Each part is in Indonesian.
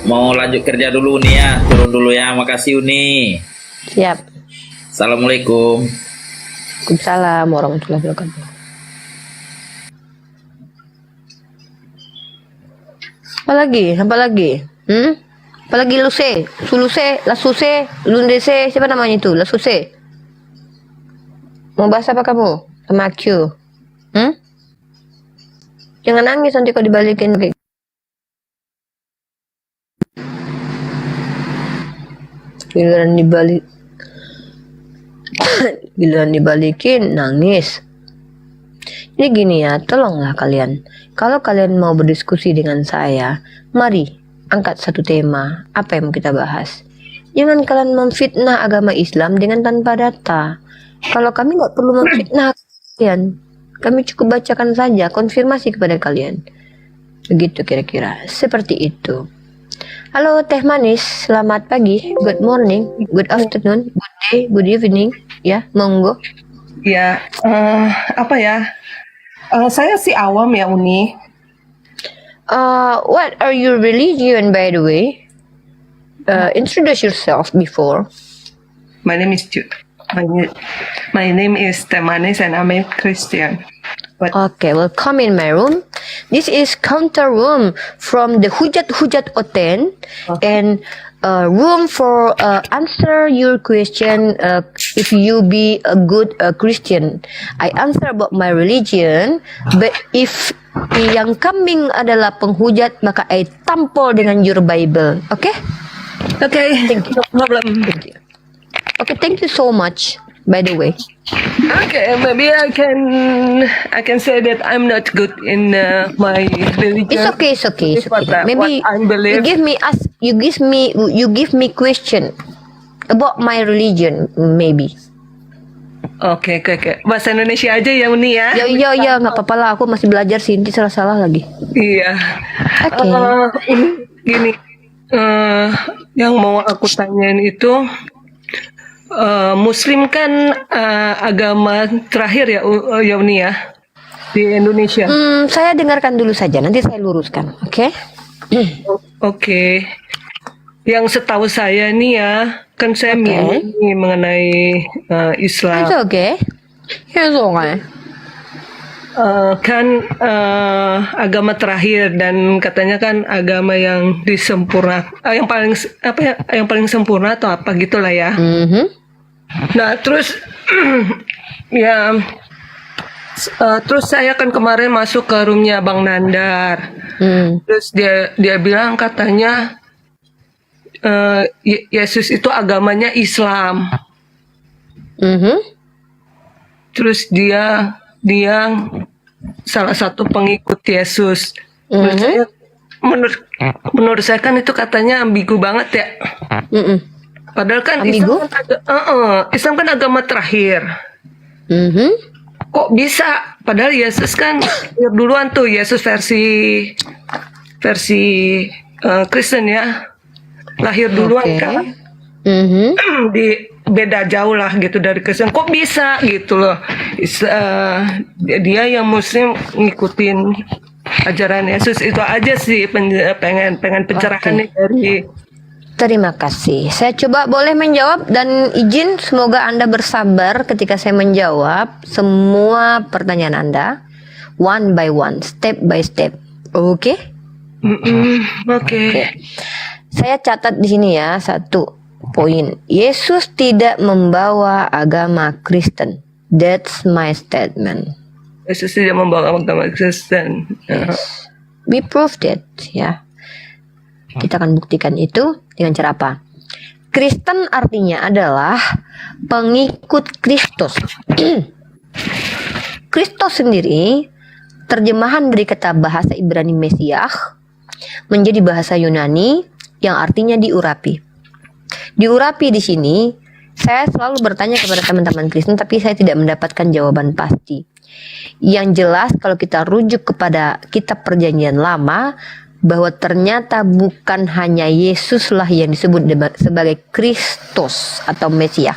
Mau lanjut kerja dulu nih ya, turun dulu ya. Makasih Uni. Siap. Assalamualaikum. Waalaikumsalam warahmatullahi wabarakatuh. Apa lagi? Apalagi Luse, Suluse, Lasuse, Lundese, siapa namanya itu? Lasuse. Mau bahas apa kamu? Sama Q. Jangan nangis nanti kau dibalikin. Giliran dibalikin nangis. Ini gini ya, tolonglah kalian. Kalau kalian mau berdiskusi dengan saya, mari angkat satu tema. Apa yang mau kita bahas? Jangan kalian memfitnah agama Islam dengan tanpa data. Kalau kami nggak perlu memfitnah kalian, kami cukup bacakan saja, konfirmasi kepada kalian. Begitu kira-kira, seperti itu. Halo Teh Manis, selamat pagi, good morning, good afternoon, good day, good evening. Ya, monggo. Ya, apa ya? Saya sih awam ya, Uni. What are your religion, by the way? Introduce yourself before. My name is my name is Temanis and I'm a Christian. But Okay, welcome in my room. This is counter room from the Hujat Oten, and room for answer your question if you be a good Christian. I answer about my religion, but if yang kambing adalah penghujat, maka I tampol dengan your Bible. Okay? okay, Thank you. no problem. Thank you. Okay, thank you so much. By the way, Okay, maybe I can say that I'm not good in my religion. it's okay. What Maybe I believe. you give me question about my religion, maybe. Oke. Bahasa Indonesia aja ya, Uni ya. Ya, nggak apa-apa lah. Aku masih belajar sih, nanti salah lagi. Iya. Oke. Ini gini, yang mau aku tanyain itu, Muslim kan agama terakhir ya, Uni ya, di Indonesia. Saya dengarkan dulu saja, nanti saya luruskan. Oke? Oke. Yang setahu saya nih ya, kan saya nih mengenai Islam. It's okay. It's okay. Kan agama terakhir dan katanya kan agama yang disempurna, yang paling sempurna atau apa gitulah ya. Nah terus ya terus saya kan kemarin masuk ke roomnya Bang Nandar, terus dia bilang katanya Yesus itu agamanya Islam. Terus dia salah satu pengikut Yesus. Menurut saya kan itu katanya ambigu banget ya. Padahal kan Islam kan agama terakhir. Kok bisa? Padahal Yesus kan duluan tuh, Yesus versi Kristen ya, lahir duluan kan. Di beda jauh lah gitu dari Kristen. Kok bisa gitu loh? Dia yang Muslim ngikutin ajaran Yesus. Itu aja sih, pengen pencerahan nih dari. Terima kasih. Saya coba boleh menjawab dan izin semoga Anda bersabar ketika saya menjawab semua pertanyaan Anda one by one, step by step. Oke? Oke. Saya catat di sini ya satu poin. Yesus tidak membawa agama Kristen. That's my statement. Yesus tidak membawa agama Kristen. Yes. We proved it ya. Kita akan buktikan itu dengan cara apa? Kristen artinya adalah pengikut Kristus. Kristus sendiri terjemahan dari kata bahasa Ibrani Mesiah menjadi bahasa Yunani yang artinya diurapi. Diurapi di sini, saya selalu bertanya kepada teman-teman Kristen, tapi saya tidak mendapatkan jawaban pasti. Yang jelas kalau kita rujuk kepada kitab Perjanjian Lama, bahwa ternyata bukan hanya Yesuslah yang disebut sebagai Kristus atau Mesias.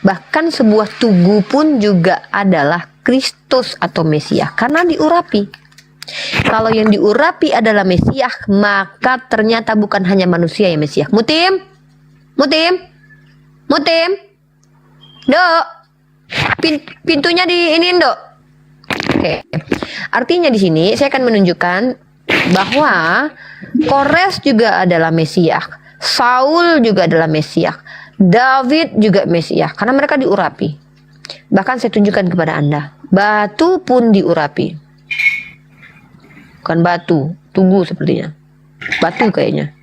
Bahkan sebuah tugu pun juga adalah Kristus atau Mesias karena diurapi. Kalau yang diurapi adalah Mesias, maka ternyata bukan hanya manusia yang Mesias. Mutim, Mutim, Mutim, Dok, pintunya di ini, Dok. Oke, artinya di sini saya akan menunjukkan bahwa Kores juga adalah Mesias, Saul juga adalah Mesias, David juga Mesias, karena mereka diurapi. Bahkan saya tunjukkan kepada Anda, batu pun diurapi. Bukan batu, tugu sepertinya. Batu kayaknya.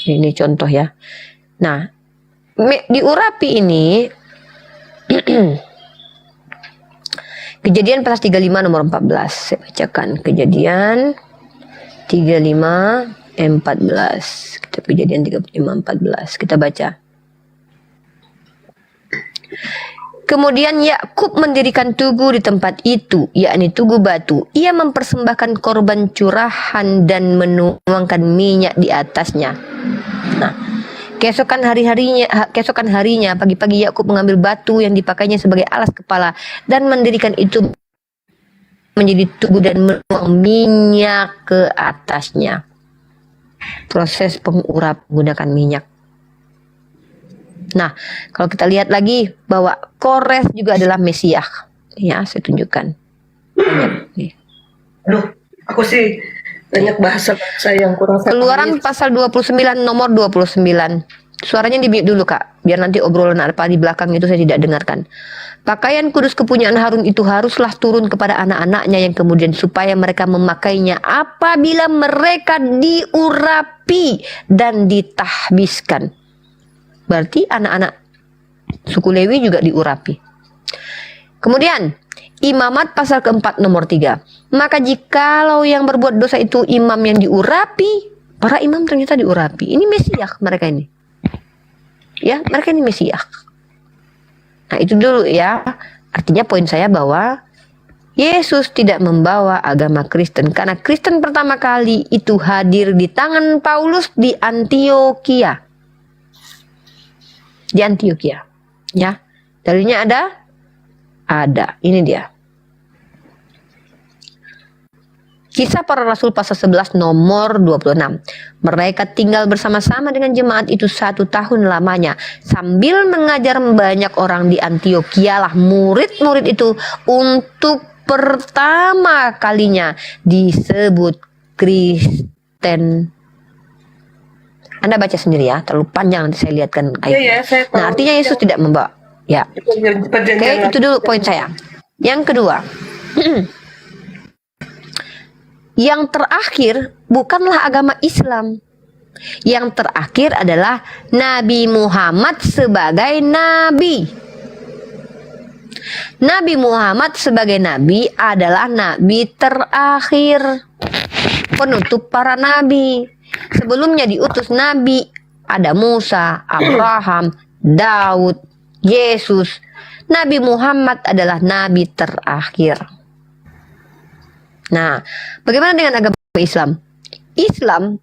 Ini contoh ya. Nah, diurapi ini Kejadian pasal 35 nomor 14. Saya bacakan Kejadian 35 14. Kita Kejadian 35 14. Kita baca. Kemudian Yakub mendirikan tugu di tempat itu, yakni tugu batu. Ia mempersembahkan korban curahan dan menuangkan minyak di atasnya. Nah, keesokan harinya pagi-pagi Yakub mengambil batu yang dipakainya sebagai alas kepala dan mendirikan itu menjadi tugu dan menuang minyak ke atasnya. Proses pengurap menggunakan minyak. Nah, kalau kita lihat lagi bahwa Kores juga adalah Mesias. Ya, saya tunjukkan. Nih. Aduh, aku sih banyak bahasa yang kurang. Keluaran pasal 29 nomor 29. Suaranya di-mute dulu, Kak. Biar nanti obrolan apa di belakang itu saya tidak dengarkan. Pakaian kudus kepunyaan Harun itu haruslah turun kepada anak-anaknya yang kemudian supaya mereka memakainya apabila mereka diurapi dan ditahbiskan. Berarti anak-anak suku Lewi juga diurapi. Kemudian Imamat pasal keempat nomor 3. Maka jikalau yang berbuat dosa itu imam yang diurapi, para imam ternyata diurapi. Ini Mesias mereka ini. Ya, mereka ini Mesias. Nah, itu dulu ya. Artinya poin saya bahwa Yesus tidak membawa agama Kristen. Karena Kristen pertama kali itu hadir di tangan Paulus di Antioquia. Di Antioquia. Ya. Dalilnya ada? Ada. Ini dia. Kisah para Rasul pasal 11 nomor 26. Mereka tinggal bersama-sama dengan jemaat itu 1 tahun lamanya. Sambil mengajar banyak orang di Antioquia lah murid-murid itu untuk pertama kalinya disebut Kristen. Anda baca sendiri ya, terlalu panjang nanti saya lihatkan ayatnya. Iya, saya tahu. Nah, artinya Yesus tidak membawa. Ya. Oke, itu dulu poin saya. Yang kedua, yang terakhir bukanlah agama Islam. Yang terakhir adalah Nabi Muhammad sebagai nabi. Nabi Muhammad sebagai nabi adalah nabi terakhir, penutup para nabi. Sebelumnya diutus nabi ada Musa, Abraham, Daud, Yesus. Nabi Muhammad adalah nabi terakhir. Nah, bagaimana dengan agama Islam? Islam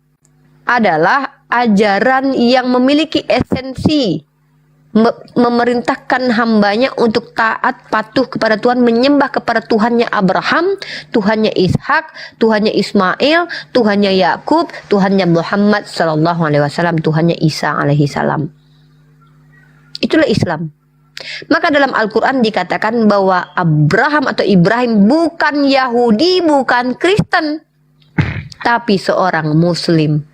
adalah ajaran yang memiliki esensi memerintahkan hambanya untuk taat patuh kepada Tuhan, menyembah kepada Tuhannya Abraham, Tuhannya Ishak, Tuhannya Ismail, Tuhannya Yakub, Tuhannya Muhammad sallallahu alaihi wasallam, Tuhannya Isa alaihi salam. Itulah Islam. Maka dalam Al-Quran dikatakan bahwa Abraham atau Ibrahim bukan Yahudi, bukan Kristen, tapi seorang Muslim.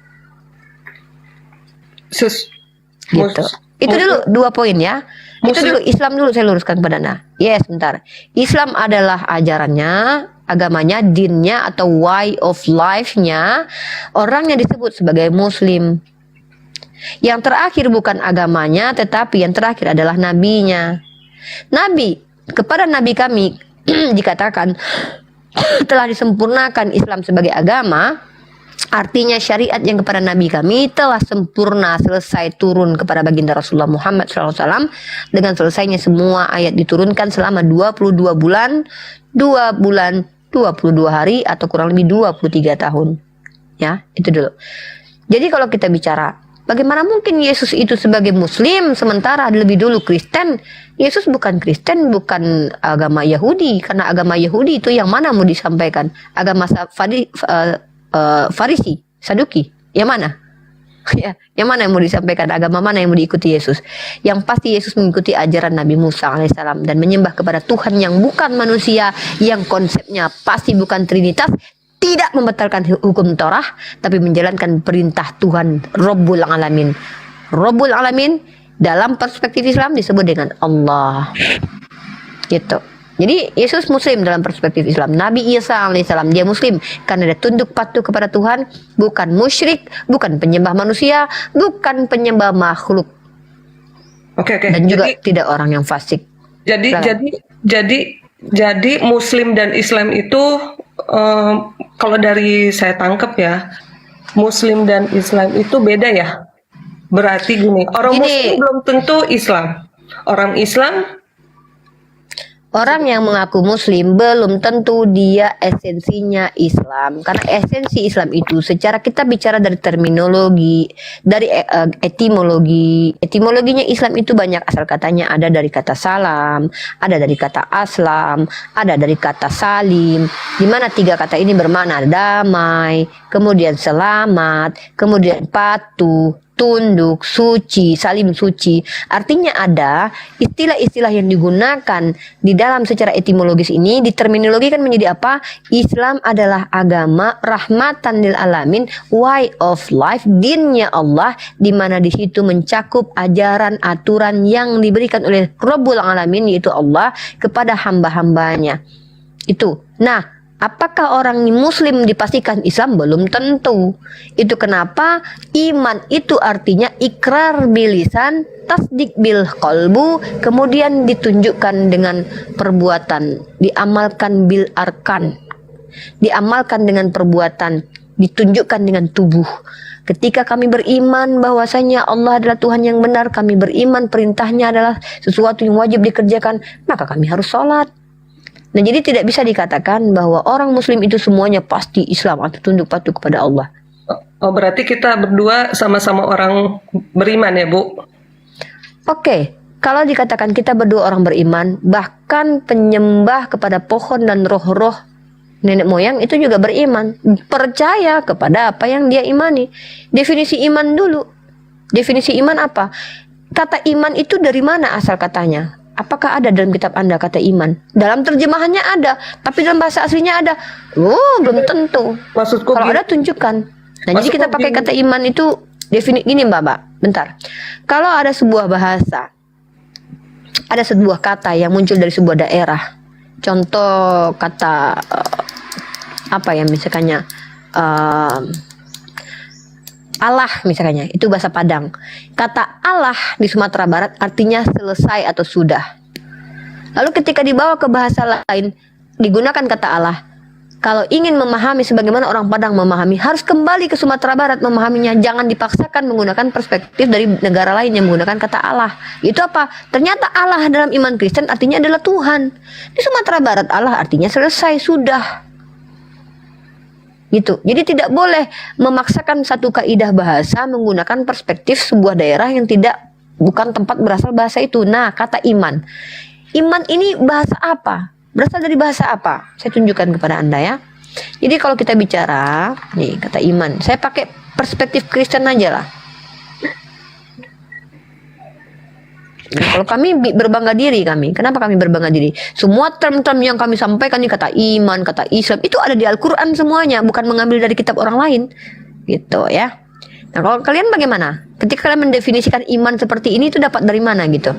Gitu. Itu dulu 2 poin ya. Itu dulu Islam dulu saya luruskan kepada Anda. Yes, bentar. Islam adalah ajarannya, agamanya, dinnya atau way of life-nya orang yang disebut sebagai Muslim. Yang terakhir bukan agamanya, tetapi yang terakhir adalah nabinya. Nabi, kepada nabi kami dikatakan telah disempurnakan Islam sebagai agama. Artinya syariat yang kepada nabi kami telah sempurna, selesai turun kepada baginda Rasulullah Muhammad SAW. Dengan selesainya semua ayat diturunkan selama 22 bulan, 2 bulan, 22 hari atau kurang lebih 23 tahun. Ya, itu dulu. Jadi kalau kita bicara Bagaimana mungkin Yesus itu sebagai Muslim sementara lebih dulu Kristen? Yesus bukan Kristen, bukan agama Yahudi. Karena agama Yahudi itu yang mana mau disampaikan? Agama Farisi, Saduki, yang mana? Ya, yang mana yang mau disampaikan? Agama mana yang mau diikuti Yesus? Yang pasti Yesus mengikuti ajaran Nabi Musa alaihissalam dan menyembah kepada Tuhan yang bukan manusia, yang konsepnya pasti bukan Trinitas, tidak membatalkan hukum Torah, tapi menjalankan perintah Tuhan Rabbul Alamin. Rabbul Alamin dalam perspektif Islam disebut dengan Allah. Gitu. Jadi Yesus Muslim dalam perspektif Islam. Nabi Isa alaihissalam dia Muslim karena dia tunduk patuh kepada Tuhan, bukan musyrik, bukan penyembah manusia, bukan penyembah makhluk. Oke. Dan juga tidak orang yang fasik. Jadi Muslim dan Islam itu kalau dari saya tangkap ya, Muslim dan Islam itu beda ya. Berarti gini, orang Muslim belum tentu Islam. Orang yang mengaku Muslim belum tentu dia esensinya Islam. Karena esensi Islam itu secara kita bicara dari terminologi, dari etimologi. Etimologinya Islam itu banyak, asal katanya ada dari kata salam, ada dari kata aslam, ada dari kata salim. Di mana tiga kata ini bermakna damai, kemudian selamat, kemudian patuh, tunduk, suci, salim suci. Artinya ada istilah-istilah yang digunakan di dalam secara etimologis ini diterminologikan menjadi apa? Islam adalah agama rahmatan lil alamin, way of life, dinnya Allah, di mana di situ mencakup ajaran aturan yang diberikan oleh Rabbul Alamin yaitu Allah kepada hamba-hambanya. Itu. Nah, apakah orang Muslim dipastikan Islam? Belum tentu. Itu kenapa iman itu artinya ikrar bilisan, tasdik bil qalbu, kemudian ditunjukkan dengan perbuatan, diamalkan bil arkan, diamalkan dengan perbuatan, ditunjukkan dengan tubuh. Ketika kami beriman bahwasanya Allah adalah Tuhan yang benar, kami beriman perintahnya adalah sesuatu yang wajib dikerjakan, maka kami harus sholat. Nah, jadi tidak bisa dikatakan bahwa orang Muslim itu semuanya pasti Islam atau tunduk patuh kepada Allah. Oh, berarti kita berdua sama-sama orang beriman ya, Bu? Oke, kalau dikatakan kita berdua orang beriman, bahkan penyembah kepada pohon dan roh-roh nenek moyang itu juga beriman, percaya kepada apa yang dia imani. Definisi iman dulu. Definisi iman apa? Kata iman itu dari mana asal katanya? Apakah ada dalam kitab Anda kata iman? Dalam terjemahannya ada, tapi dalam bahasa aslinya ada. Oh, belum tentu. Maksudku kalau ada tunjukkan. Nah, jadi kita pakai kata iman itu definisi gini, Mbak. Bentar. Kalau ada sebuah bahasa, ada sebuah kata yang muncul dari sebuah daerah. Contoh kata apa ya misalnya Allah misalnya, itu bahasa Padang. Kata Allah di Sumatera Barat artinya selesai atau sudah. Lalu ketika dibawa ke bahasa lain, digunakan kata Allah. Kalau ingin memahami sebagaimana orang Padang memahami, harus kembali ke Sumatera Barat memahaminya. Jangan dipaksakan menggunakan perspektif dari negara lain yang menggunakan kata Allah. Itu apa? Ternyata Allah dalam iman Kristen artinya adalah Tuhan. Di Sumatera Barat Allah artinya selesai, sudah. Gitu. Jadi tidak boleh memaksakan satu kaidah bahasa menggunakan perspektif sebuah daerah yang bukan tempat berasal bahasa itu. Nah, kata iman. Iman ini bahasa apa? Berasal dari bahasa apa? Saya tunjukkan kepada Anda ya. Jadi kalau kita bicara, nih kata iman. Saya pakai perspektif Kristen aja lah. Nah, kalau kami berbangga diri kenapa kami berbangga diri? Semua term-term yang kami sampaikan nih, kata iman, kata Islam, itu ada di Al-Quran semuanya, bukan mengambil dari kitab orang lain, gitu ya. Nah, kalau kalian bagaimana? Ketika kalian mendefinisikan iman seperti ini, itu dapat dari mana gitu?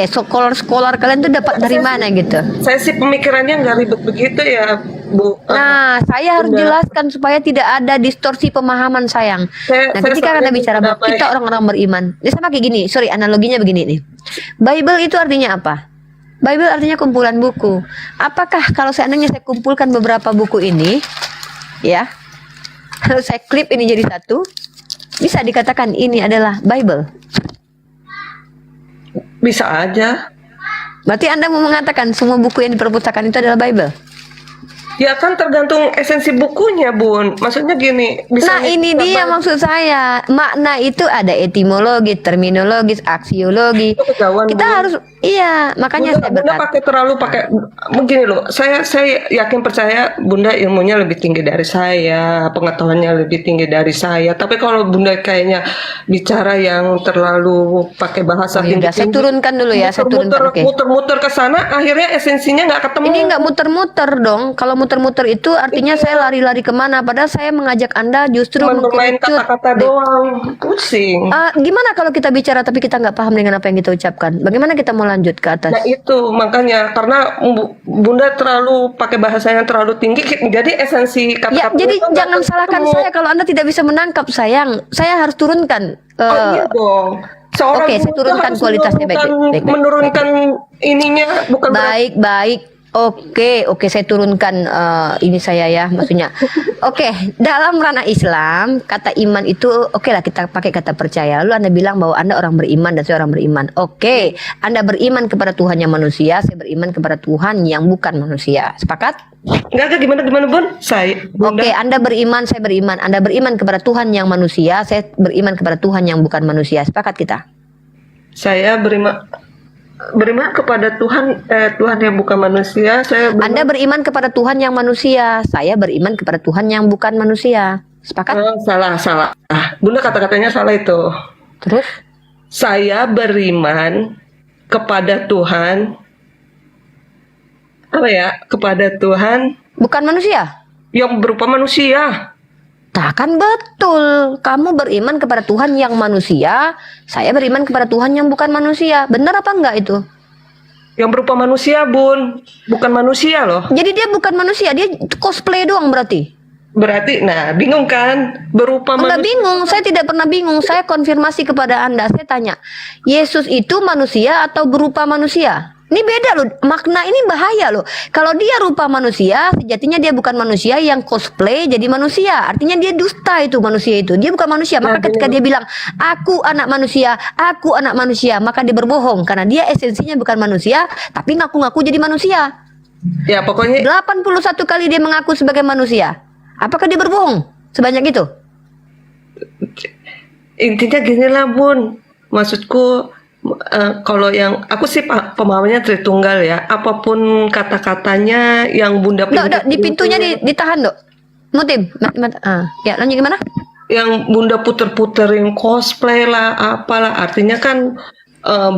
Scholar kalian itu dapat dari mana gitu? Saya sih pemikirannya nggak ribet begitu ya, Bu. Nah, saya harus jelaskan supaya tidak ada distorsi pemahaman sayang. Nah, ketika kita bicara bahwa kita orang-orang beriman, ini sama kayak gini, analoginya begini nih. Bible itu artinya apa? Bible artinya kumpulan buku. Apakah kalau seandainya saya kumpulkan beberapa buku ini, ya, lalu saya klip ini jadi satu, bisa dikatakan ini adalah Bible? Bisa aja. Berarti Anda mau mengatakan semua buku yang di perpustakaan itu adalah Bible? Ya kan tergantung esensi bukunya, Bun. Maksudnya gini, bisa Nah, ini dia maksud saya. Makna itu ada etimologis, terminologis, aksiologi. itu kejauhan, Kita Bun. harus, iya, makanya saya Bunda berkata. pakai begini loh. Saya yakin percaya Bunda ilmunya lebih tinggi dari saya, pengetahuannya lebih tinggi dari saya. Tapi kalau Bunda kayaknya bicara yang terlalu pakai bahasa Oh, yaudah, saya tinggi-tinggi, turunkan dulu ya, saya turunkan. Oke. muter-muter ke sana, akhirnya esensinya nggak ketemu. Ini nggak muter-muter dong. Kalau muter-muter itu artinya saya lari-lari kemana? Padahal saya mengajak Anda justru Cuma bermain mengerucut. kata-kata doang, pusing. Gimana kalau kita bicara tapi kita nggak paham dengan apa yang kita ucapkan? Bagaimana kita mau lanjut ke atas? Nah itu makanya karena Bunda terlalu pakai bahasa yang terlalu tinggi, jadi esensi Ya, kata-kata jadi itu nggak jangan salahkan ketemu. saya kalau Anda tidak bisa menangkap, sayang. Saya harus turunkan. Oh iya dong. Seorang Oke, saya guru turunkan harus kualitasnya. Baik. menurunkan ininya bukan berarti Baik. Oke, saya turunkan ini saya ya, maksudnya. Oke, dalam ranah Islam, kata iman itu oke lah kita pakai kata percaya. Lalu Anda bilang bahwa Anda orang beriman dan saya orang beriman. Oke, Anda beriman kepada Tuhan yang manusia, saya beriman kepada Tuhan yang bukan manusia. Sepakat? enggak gimana Bun? Bunda Oke, Anda beriman, saya beriman. Anda beriman kepada Tuhan yang manusia, saya beriman kepada Tuhan yang bukan manusia. Sepakat kita? saya beriman kepada Tuhan yang bukan manusia. Anda beriman kepada Tuhan yang manusia, saya beriman kepada Tuhan yang bukan manusia. Sepakat? Salah. Bunda kata-katanya salah itu. Terus? Saya beriman kepada Tuhan kepada Tuhan Bukan manusia? yang berupa manusia. Tak kan betul. Kamu beriman kepada Tuhan yang manusia, saya beriman kepada Tuhan yang bukan manusia. Benar apa enggak itu? Yang berupa manusia, Bun. Bukan manusia loh. Jadi dia bukan manusia, dia cosplay doang berarti. Berarti, bingung kan? Berupa Enggak manusia. bingung, saya tidak pernah bingung. Saya konfirmasi kepada Anda. Saya tanya, Yesus itu manusia atau berupa manusia? Ini beda loh, makna ini bahaya loh. Kalau dia rupa manusia, sejatinya dia bukan manusia yang cosplay jadi manusia. Artinya dia dusta itu manusia itu. Dia bukan manusia. Maka ketika dia bilang, aku anak manusia, maka dia berbohong. Karena dia esensinya bukan manusia, tapi ngaku-ngaku jadi manusia. Ya pokoknya 81 kali dia mengaku sebagai manusia. Apakah dia berbohong sebanyak itu? intinya gini lah, Bun. Maksudku kalau yang aku sih pemahamannya Tritunggal ya. Apapun kata-katanya yang Bunda Dok, di pintunya ditahan, Dok. Mutim. Ya, lanjut gimana? Yang Bunda puter-puterin cosplay lah, apalah. Artinya kan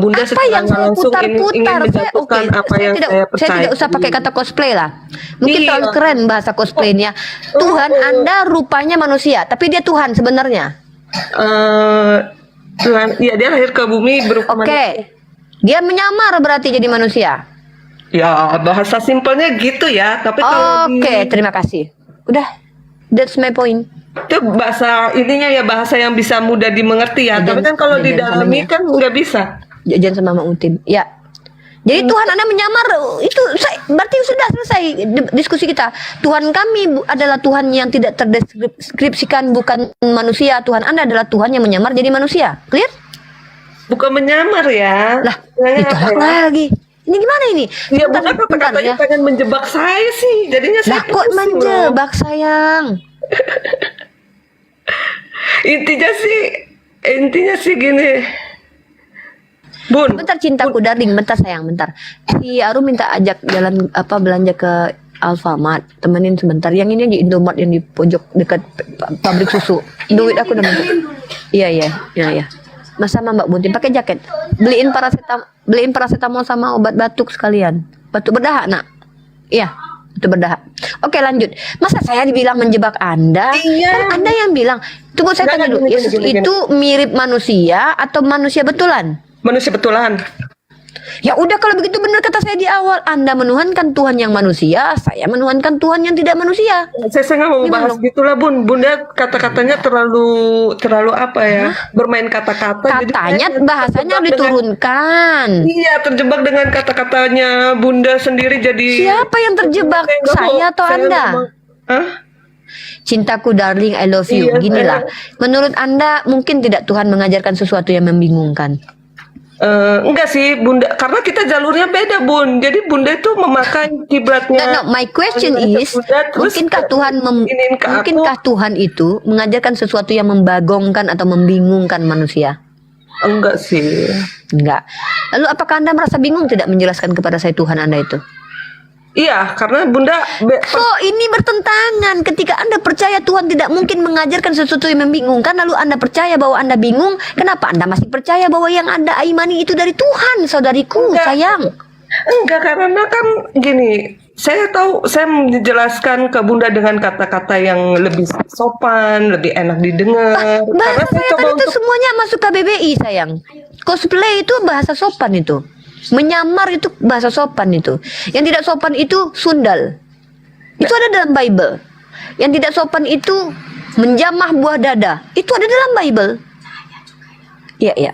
Bunda Apa secara yang saya langsung ingin putar-putar? menjatuhkan apa yang saya percaya. Saya tidak usah pakai kata cosplay lah. Mungkin Iya. terlalu keren bahasa cosplaynya. Tuhan Anda rupanya manusia, tapi dia Tuhan sebenarnya. Tuhan, ya dia lahir ke bumi berupa Oke. manusia. Dia menyamar berarti jadi manusia. Ya bahasa simpelnya gitu ya. Tapi kalau Oke, terima kasih. Udah, that's my point. itu bahasa ininya ya bahasa yang bisa mudah dimengerti ya. Tapi kan kalau didalami kan nggak bisa. Jangan sama Mang Utim. Ya. Jadi Tuhan Anda menyamar itu berarti sudah selesai diskusi kita. Tuhan kami adalah Tuhan yang tidak terdeskripsikan, bukan manusia. Tuhan Anda adalah Tuhan yang menyamar jadi manusia. Clear? Bukan menyamar ya. Lah, ditolak lagi. Ini gimana ini? Ya Bentar, bukan bentar katanya ya. pengen menjebak saya sih. Jadinya Lah saya kok pusing loh. menjebak sayang? Intinya sih gini. Bun, Bentar cintaku darling, bentar sayang, bentar. Si Aru minta ajak jalan belanja ke Alfamart, temenin sebentar. Yang ini aja Indomaret yang di pojok dekat pabrik susu. Duit aku udah minta. Iya. Mas sama Mbak Buntin pakai jaket. Beliin paracetamol sama obat batuk sekalian. Batuk berdahak, Nak. Iya, batuk berdahak. Oke, lanjut. Masa saya dibilang menjebak Anda? Iya. Kan Anda yang bilang. Tunggu saya tanya dulu. Yesus itu mirip manusia atau manusia betulan? manusia betulan. Ya udah kalau begitu benar kata saya di awal. Anda menuhankan Tuhan yang manusia, saya menuhankan Tuhan yang tidak manusia. Saya nggak mau Gimana bahas dong? gitulah, Bun. Bunda kata-katanya terlalu apa ya? Bermain kata-kata. Katanya saya bahasanya terjebak diturunkan. Iya, terjebak dengan kata-katanya Bunda sendiri jadi. Siapa yang terjebak? Saya nggak mau- Saya atau saya Anda? nggak mau- Hah? Cintaku darling, I love you. Iya, Ginilah. Menurut Anda mungkin tidak Tuhan mengajarkan sesuatu yang membingungkan? Enggak sih Bunda, karena kita jalurnya beda Bun. Jadi Bunda itu memakai kiblatnya. No, my question is, Bunda, terus mungkinkah Tuhan itu mengajarkan sesuatu yang membagongkan atau membingungkan manusia? Enggak sih. Enggak. Lalu apakah Anda merasa bingung tidak menjelaskan kepada saya Tuhan Anda itu? Iya, karena Bunda So, ini bertentangan. Ketika Anda percaya Tuhan tidak mungkin mengajarkan sesuatu yang membingungkan, lalu Anda percaya bahwa Anda bingung, kenapa Anda masih percaya bahwa yang Anda imani itu dari Tuhan, saudariku, sayang? Enggak, karena kan gini, saya tahu, saya menjelaskan ke Bunda dengan kata-kata yang lebih sopan, lebih enak didengar. Bahasa Karena saya saya coba tadi itu untuk semuanya masuk KBBI, sayang. Cosplay itu bahasa sopan itu. Menyamar itu bahasa sopan itu. Yang tidak sopan itu sundal. Itu ada dalam Bible. Yang tidak sopan itu menjamah buah dada. Itu ada dalam Bible. Iya, iya.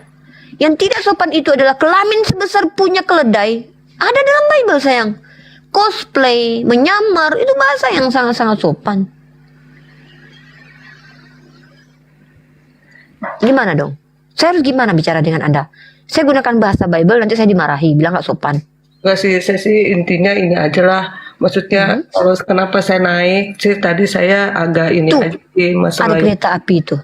Yang tidak sopan itu adalah kelamin sebesar punya keledai. Ada dalam Bible, sayang. Cosplay, menyamar, itu bahasa yang sangat-sangat sopan. Gimana dong? Saya harus gimana bicara dengan Anda? Saya gunakan bahasa Bible, nanti saya dimarahi, bilang gak sopan. Enggak sih, saya sih intinya ini aja lah. Maksudnya, kalau kenapa saya naik, sih tadi saya agak ini Tuh, aja sih ada masalah. kereta api itu.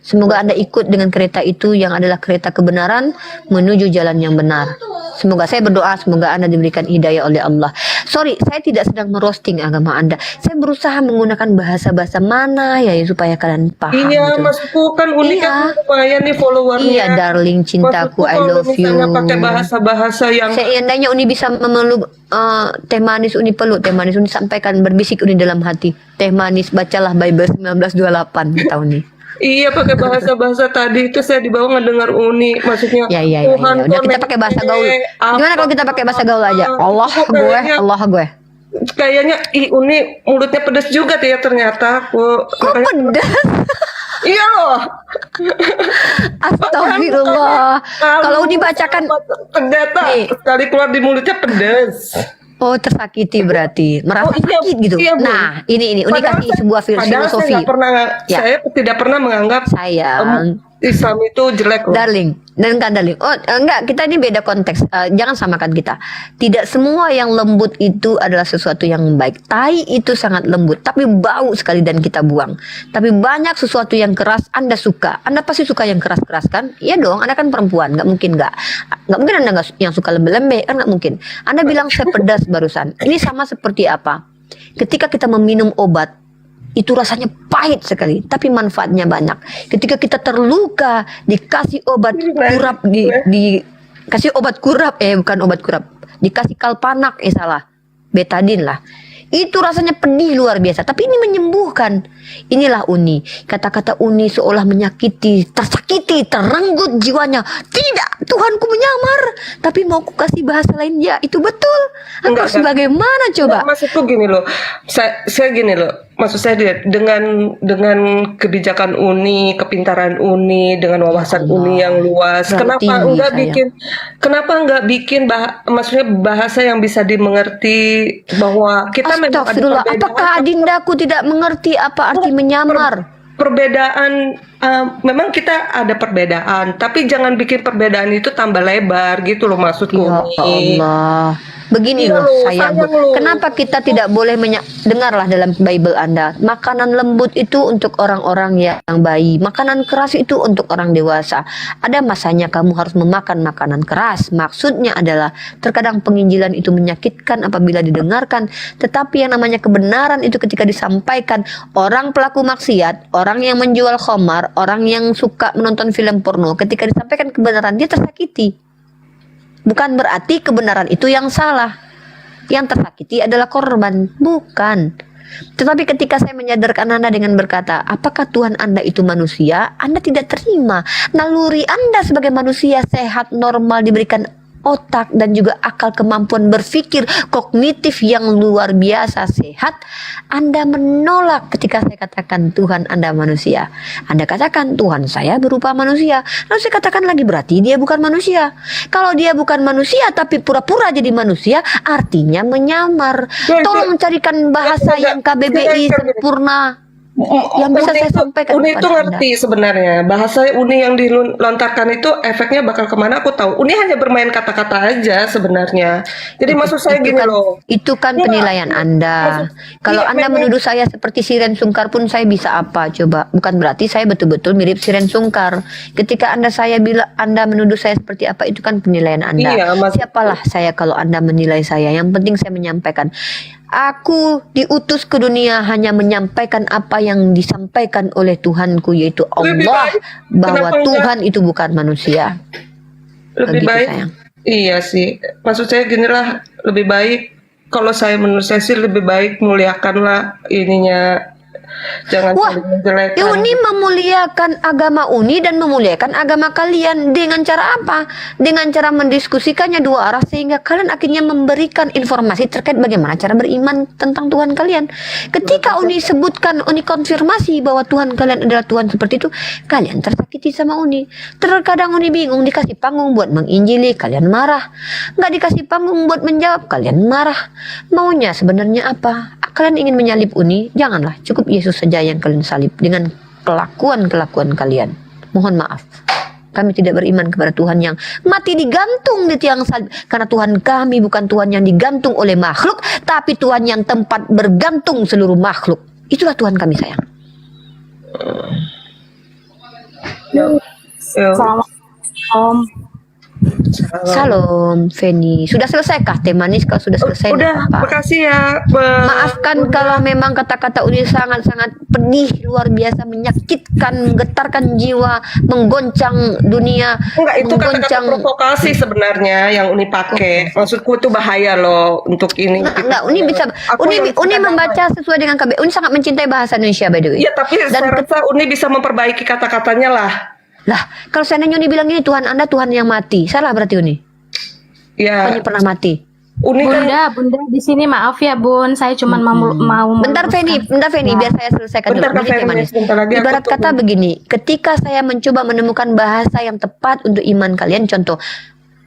Semoga Anda ikut dengan kereta itu yang adalah kereta kebenaran menuju jalan yang benar. Semoga saya berdoa, semoga Anda diberikan hidayah oleh Allah. Sorry, saya tidak sedang merosting agama Anda. Saya berusaha menggunakan bahasa-bahasa mana ya supaya kalian paham. Iya, gitu. maksudku kan unik Iya. kan lumayan nih followernya. Iya, darling, cintaku, Maksudku I kalau love you. misalnya pakai bahasa-bahasa yang Seandainya Uni bisa memeluk teh manis Uni peluk, teh manis Uni sampaikan berbisik Uni dalam hati. Teh manis, bacalah Bible 1928 tahun ini. iya pakai bahasa-bahasa tadi itu saya dibawa ngedengar Uni, maksudnya Ya. Tuhan Udah kita pakai bahasa gaul. Gimana kalau kita pakai bahasa gaul aja? Allah gue, Allah gue. Kayaknya Uni mulutnya pedas juga ya ternyata. Kok pedas? Iya loh. Astagfirullah. Kalau dibacakan ternyata Nih. sekali keluar di mulutnya pedas. oh tersakiti berarti, merasa iya, sakit gitu. iya, Bu. Nah, ini Uni Padahal kasih sebuah padahal filosofi. saya nggak pernah, Ya. saya tidak pernah menganggap Sayang. Islam itu jelek loh. Darling, dan kan darling. Oh, enggak, kita ini beda konteks. Jangan samakan kita. Tidak semua yang lembut itu adalah sesuatu yang baik. Tai itu sangat lembut, tapi bau sekali dan kita buang. Tapi banyak sesuatu yang keras Anda suka. Anda pasti suka yang keras-keras kan? Iya dong, Anda kan perempuan, nggak mungkin nggak. Nggak mungkin Anda nggak yang suka lembek-lembek, kan nggak mungkin. Anda bilang saya pedas barusan. Ini sama seperti apa? Ketika kita meminum obat, itu rasanya pahit sekali, tapi manfaatnya banyak. Ketika kita terluka, dikasih obat kurap, dikasih obat kurap, bukan obat kurap, dikasih kalpanak, salah, betadin lah. Itu rasanya pedih luar biasa, tapi ini menyembuhkan. Inilah Uni. Kata-kata Uni seolah menyakiti, tersakiti, terenggut jiwanya. Tidak, Tuhanku menyamar, tapi mau ku kasih bahasa lain. Ya, itu betul. Aku Enggak, harus bagaimana coba? Maksudku gini loh, saya gini loh, maksud saya dengan kebijakan Uni, kepintaran Uni, dengan wawasan Allah, Uni yang luas, berarti kenapa enggak bikin maksudnya bahasa yang bisa dimengerti, bahwa kita memang ada Astagfirullah, perbedaan. apakah adindaku tidak mengerti apa arti menyamar? Perbedaan, memang kita ada perbedaan, tapi jangan bikin perbedaan itu tambah lebar gitu loh maksudku. Ya Allah. Begini Iya loh loh, sayang. sayang loh. Kenapa kita tidak boleh dengarlah dalam Bible Anda. Makanan lembut itu untuk orang-orang yang bayi. Makanan keras itu untuk orang dewasa. Ada masanya kamu harus memakan makanan keras. Maksudnya adalah terkadang penginjilan itu menyakitkan apabila didengarkan. Tetapi yang namanya kebenaran itu ketika disampaikan, orang pelaku maksiat, orang yang menjual khamar, orang yang suka menonton film porno, ketika disampaikan kebenaran dia tersakiti. Bukan berarti kebenaran itu yang salah. Yang tersakiti adalah korban. Bukan. Tetapi ketika saya menyadarkan Anda dengan berkata, apakah Tuhan Anda itu manusia? Anda tidak terima. Naluri Anda sebagai manusia sehat, normal, diberikan otak dan juga akal, kemampuan berpikir kognitif yang luar biasa sehat. Anda menolak ketika saya katakan Tuhan Anda manusia. Anda katakan Tuhan saya berupa manusia. Lalu saya katakan lagi berarti dia bukan manusia. Kalau dia bukan manusia tapi pura-pura jadi manusia, artinya menyamar. Tolong carikan bahasa yang KBBI sempurna. Yang bisa saya sampaikan Uni itu kepada ngerti sebenarnya bahasa Uni yang dilontarkan itu efeknya bakal kemana aku tahu. Uni hanya bermain kata-kata aja sebenarnya. Jadi maksud saya gini loh. Itu kan Enggak, penilaian Anda. Kalau iya, Anda memang. menuduh saya seperti Siren Sungkar pun saya bisa apa? Coba. Bukan berarti saya betul-betul mirip Siren Sungkar. Ketika Anda menuduh saya seperti apa, itu kan penilaian Anda. Iya, Siapalah saya kalau Anda menilai saya. Yang penting saya menyampaikan. Aku diutus ke dunia hanya menyampaikan apa yang disampaikan oleh Tuhanku, yaitu Lebih Allah, baik. bahwa Kenapa enggak? Tuhan itu bukan manusia. Lebih Begitu, baik. sayang. Iya sih. Maksud saya gini lah, lebih baik kalau menurut saya sih lebih baik muliakanlah ininya. Jangan Wah, saling menjelekan. Uni memuliakan agama Uni dan memuliakan agama kalian dengan cara apa? Dengan cara mendiskusikannya dua arah sehingga kalian akhirnya memberikan informasi terkait bagaimana cara beriman tentang Tuhan kalian. Ketika Uni sebutkan, Uni konfirmasi bahwa Tuhan kalian adalah Tuhan seperti itu, kalian tersakiti sama Uni. Terkadang Uni bingung, dikasih panggung buat menginjili, kalian marah. Nggak dikasih panggung buat menjawab, kalian marah. Maunya sebenarnya apa? Kalian ingin menyalib Uni? Janganlah, cukup Yesus saja yang kalian salib dengan kelakuan-kelakuan kalian. Mohon maaf. Kami tidak beriman kepada Tuhan yang mati digantung di tiang salib. Karena Tuhan kami bukan Tuhan yang digantung oleh makhluk, tapi Tuhan yang tempat bergantung seluruh makhluk. Itulah Tuhan kami, sayang. Ya. Assalamualaikum. Salam, Feni. Sudah selesaikah teh manis? Kalau sudah selesai, Udah, nggak apa-apa. makasih ya. Maafkan kalau memang kata-kata Uni sangat-sangat pedih, luar biasa, menyakitkan, menggetarkan jiwa, menggoncang dunia, Enggak, itu kata-kata menggoncang. provokasi sebenarnya yang Uni pakai. Maksudku itu bahaya loh untuk ini. Enggak, Uni bisa. Aku yang Uni tidak membaca sesuai dengan KB. Uni sangat mencintai bahasa Indonesia, by the way. Iya, tapi saya rasa Uni bisa memperbaiki kata-katanya lah. Lah, kalau seandainya Uni bilang gini, Tuhan Anda Tuhan yang mati, salah berarti Uni. Ya, Uni pernah mati. Uni kan Bunda di sini maaf ya Bun, saya cuma mau Bentar Feni, biar saya selesaikan Bentar, dulu. Kak Gini, Teh Feni, Manis. sebentar lagi aku Ibarat kata tunggu. begini, ketika saya mencoba menemukan bahasa yang tepat untuk iman kalian, contoh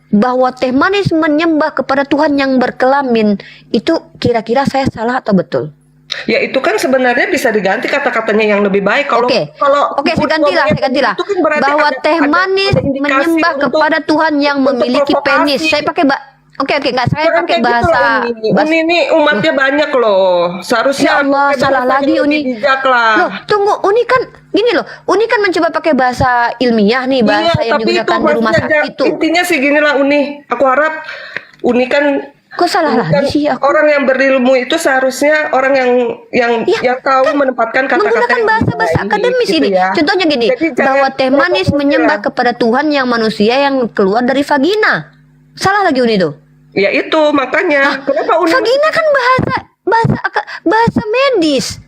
bahwa Teh Manis menyembah kepada Tuhan yang berkelamin, itu kira-kira saya salah atau betul? ya itu kan sebenarnya bisa diganti kata-katanya yang lebih baik. Kalau Oke, saya gantilah. itu kan berarti Bahwa Teh Manis indikasi menyembah untuk- kepada Tuhan yang untuk memiliki provokasi. penis. Saya pakai Oke, nggak, saya Jangan pakai kayak gitu bahasa. loh, Uni ini umatnya banyak loh. Seharusnya Ya Allah, pakai salah bahasa lagi yang Uni. lebih bijak lah. Loh, tunggu, Uni kan gini loh. Uni kan mencoba pakai bahasa ilmiah nih, bahasa yang tapi digunakan di rumah maksudnya sakit tuh. intinya sih gini lah Uni. Aku harap Uni kan Kok salah Uni kan lagi sih aku? orang yang berilmu itu seharusnya orang yang Ya, tahu menempatkan kata-kata Menggunakan yang bahasa-bahasa baik, akademis gitu ini. ya. Contohnya gini, Jadi jangan bahwa Teh Manis provokasi menyembah lah. kepada Tuhan yang manusia yang keluar dari vagina. Salah lagi Uni tuh. Ya itu makanya kenapa Uni Vagina kan bahasa medis.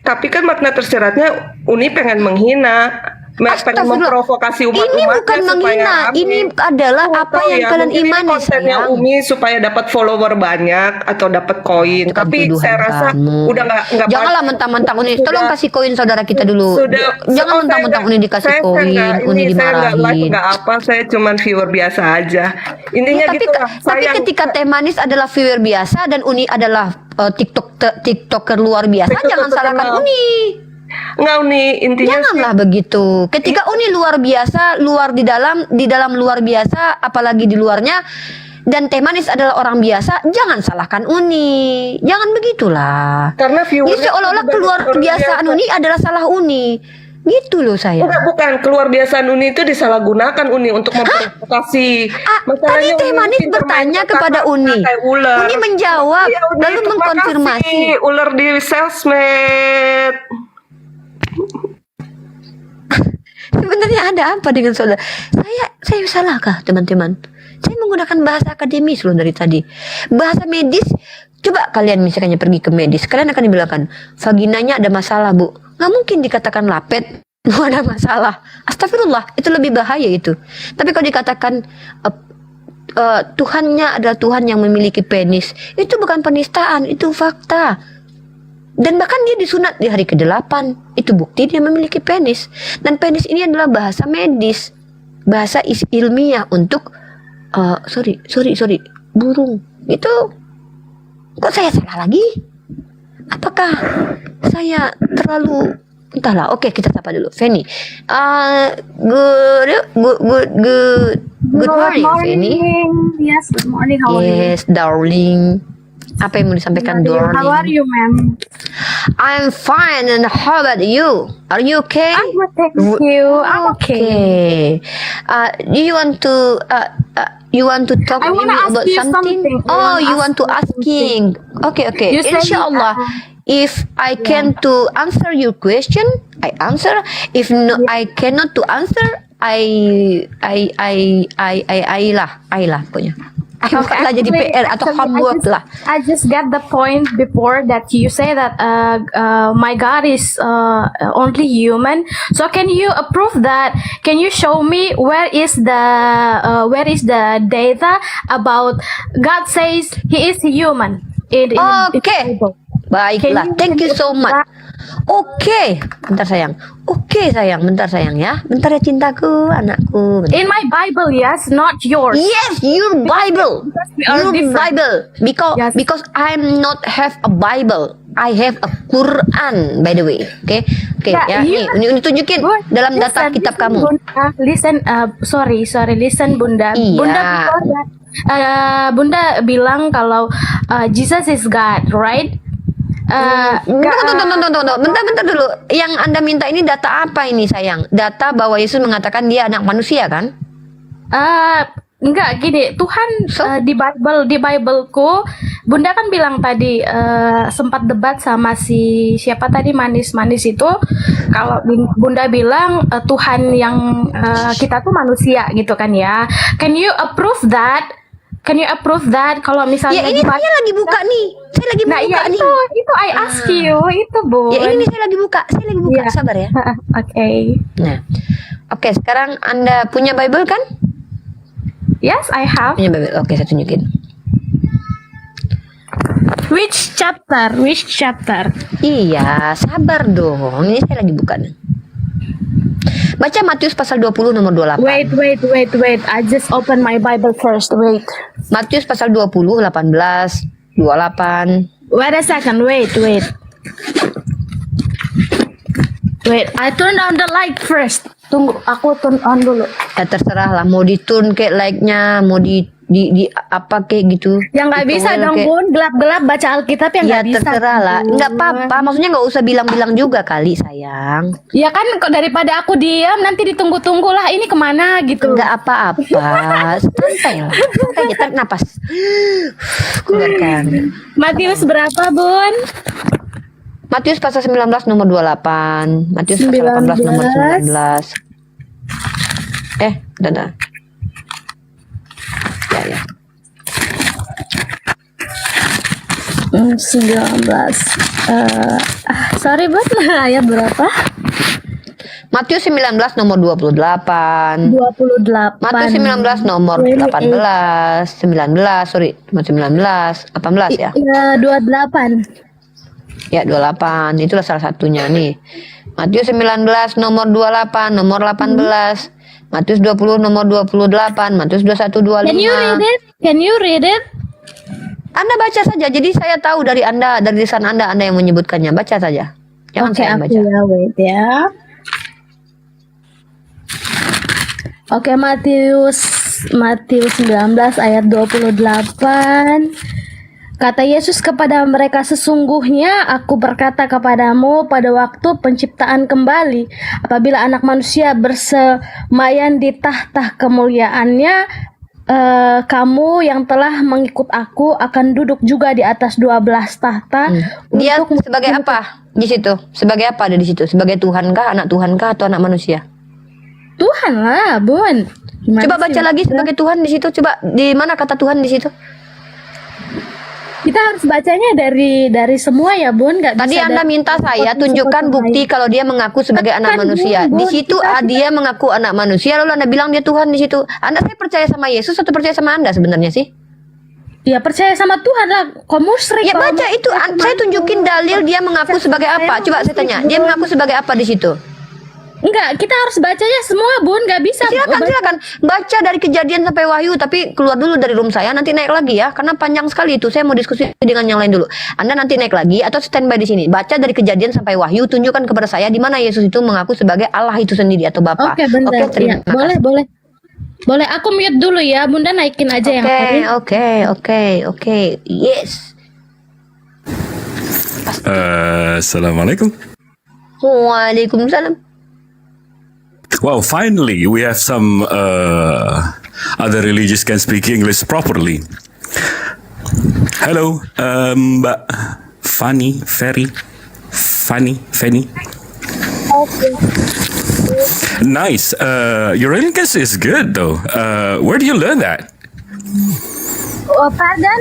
tapi kan makna tersiratnya Uni pengen menghina, pengen Astagfirullah. memprovokasi Ini umat-umatnya bukan supaya menghina, rame. ini adalah Aku apa tahu yang ya, kalian mungkin ini imani, kontennya sayang. Umi supaya dapat follower banyak atau dapat koin. Itu kan Tapi tuduhan saya rasa kamu. udah nggak Janganlah pas. mentang-mentang Uni. Sudah- Tolong kasih koin saudara kita dulu. Sudah, Jangan mentang-mentang Uni dikasih koin, Uni saya nggak live, dimarahin. nggak apa, saya cuman viewer biasa aja. Intinya Ya, gitu lah. tapi ketika Teh Manis adalah viewer biasa dan Uni adalah TikToker luar biasa, TikToker jangan salahkan terkenal. Uni. nggak Uni, intinya Janganlah begitu. Ketika Uni luar biasa, di dalam luar biasa, apalagi di luarnya, dan Teh Manis adalah orang biasa, jangan salahkan Uni. Jangan begitulah. karena viewer Jadi seolah-olah keluar kebiasaan Uni adalah salah Uni. Gitu loh saya. Bukan, keluar biasaan Uni itu disalahgunakan Uni untuk memprovokasi. Tadi Teh Manis bertanya kepada Uni. Uni menjawab, Iya, Uni, lalu terima mengkonfirmasi. kasih. Ular di sosmed. Sebenarnya ada apa dengan saudara? Saya salahkah teman-teman? Saya menggunakan bahasa akademis loh dari tadi. Bahasa medis. Coba kalian misalnya pergi ke medis, kalian akan dibilangkan vaginanya ada masalah, Bu. Nggak mungkin dikatakan lapet, nggak ada masalah. Astagfirullah, itu lebih bahaya itu. Tapi kalau dikatakan Tuhannya adalah Tuhan yang memiliki penis, itu bukan penistaan, itu fakta. Dan bahkan dia disunat di hari ke-8. Itu bukti dia memiliki penis. Dan penis ini adalah bahasa medis, bahasa ilmiah untuk burung. Itu kok saya salah lagi? Apakah saya terlalu entahlah. Oke, kita sapa dulu. Feni. Good morning, Feni. Yes, good morning. How are you? Yes, darling. Apa yang mau disampaikan, darling? How are you, ma'am? I'm fine, and how about you? Are you okay? I'm good, thank you. I'm okay. Do you want to talk I with me wanna ask about you something? something. I Oh, wanna you ask want to you asking? Okay. You said, Insyaallah, if I can to answer your question, I answer. If no, I cannot to answer, I lah pokoknya. Bukanlah jadi PR atau homework lah. I just get the point before that you say that my God is only human. So can you approve that? Can you show me where is the data about God says He is human in Okay. Bible? Baiklah, thank you so much. Oke, bentar sayang. Oke sayang, bentar sayang ya. Bentar ya cintaku, anakku. Bentar. In my Bible, yes, not yours. Yes, your Bible. we are Your different. Bible. Yes. Because I'm not have a Bible. I have a Quran, by the way. Oke. Yeah, Ya, ini tunjukin Bun, dalam data listen, kitab listen, kamu. Bunda, listen, listen, Bunda. Iya. Bunda bilang kalau Jesus is God, right? Tunggu. Bentar dulu. Yang Anda minta ini data apa ini sayang? Data bahwa Yesus mengatakan dia anak manusia kan? Enggak gini, Tuhan di Bibleku, Bunda kan bilang tadi sempat debat sama siapa tadi manis itu, kalau Bunda bilang Tuhan yang kita tuh manusia gitu kan ya. Can you approve that? Kalau misalnya Ya ini saya lagi buka nih. Saya lagi buka ya nih. itu I ask you, itu Bun. Ya ini saya lagi buka. Iya. Sabar ya. Okay. Nah. Oke, sekarang Anda punya Bible kan? Yes, I have. Punya Bible. Oke, saya tunjukin. Which chapter? Iya, sabar dong. Ini saya lagi buka nih. Baca Matius pasal 20 nomor 28. Wait. I just open my Bible first. Wait. Matius pasal 20, 18, 28. Wait a second. Wait. I turn on the light first. Tunggu, aku turn on dulu. Ya terserah lah, mau di-turn kayak like-nya, mau di apa kayak gitu. Ya nggak bisa dong, kayak, Bun. Gelap-gelap baca Alkitab ya nggak bisa. Ya terserah lah. Bun. Nggak apa-apa, maksudnya nggak usah bilang-bilang juga kali sayang. Ya kan, kok daripada aku diam nanti ditunggu-tunggu lah. Ini kemana gitu. Nggak apa-apa, santai lah. Santai aja, tarik napas. Keluarkan. Matius berapa, Bun? Matius pasal 19 nomor 28. Matius pasal 18 nomor 19. Udah. Ya. 19. Sorry, Bun. Ayat berapa? Matius 19 nomor 28. 28. Matius 19 nomor 18. 19, sorry. 19, 18 ya. Ya, 28. Ya, 28. Itulah salah satunya nih. Matius 19 nomor 28, nomor 18. Matius 20 nomor 28, Matius 21 25. Can you read it? Anda baca saja. Jadi saya tahu dari Anda, dari lisan Anda yang menyebutkannya. Baca saja. Jangan saya baca. Ya, wait ya. Oke, Matius 19 ayat 28. Kata Yesus kepada mereka, sesungguhnya aku berkata kepadamu pada waktu penciptaan kembali, apabila anak manusia bersemayam di tahta kemuliaannya, kamu yang telah mengikut aku akan duduk juga di atas 12 tahta. Dia sebagai apa di situ? Sebagai apa ada di situ? Sebagai Tuhankah, anak Tuhankah, atau anak manusia? Tuhan lah, Bun. Gimana Coba sih? baca lagi sebagai Tuhan di situ. Coba di mana kata Tuhan di situ? Kita harus bacanya dari semua ya, Bun. Nggak Tadi bisa Anda minta saya tunjukkan bukti kalau dia mengaku sebagai anak manusia. Bun, Di situ dia mengaku anak manusia, lalu Anda bilang dia Tuhan di situ. Anda saya percaya sama Yesus atau percaya sama Anda sebenarnya sih? Ya percaya sama Tuhan lah. Kok musyrik? Ya baca itu. Saya tunjukin dalil dia mengaku sebagai apa. Coba saya tanya. Dia mengaku sebagai apa di situ? Enggak, kita harus bacanya semua, Bun. Nggak bisa. Silakan. Baca dari Kejadian sampai Wahyu, tapi keluar dulu dari room saya, nanti naik lagi ya, karena panjang sekali itu. Saya mau diskusi dengan yang lain dulu. Anda nanti naik lagi atau standby di sini. Baca dari Kejadian sampai Wahyu, tunjukkan kepada saya di mana Yesus itu mengaku sebagai Allah itu sendiri atau Bapa. Oke, bentar. terima Iya, boleh, kasih. boleh. Boleh, aku mute dulu ya. Bunda naikin aja yang lain. Oke. Yes. Assalamualaikum. Waalaikumsalam. Well, finally, we have some other religious can speak English properly. Hello, Mbak Fanny. Nice. Your English is good, though. Where do you learn that? Oh, pardon?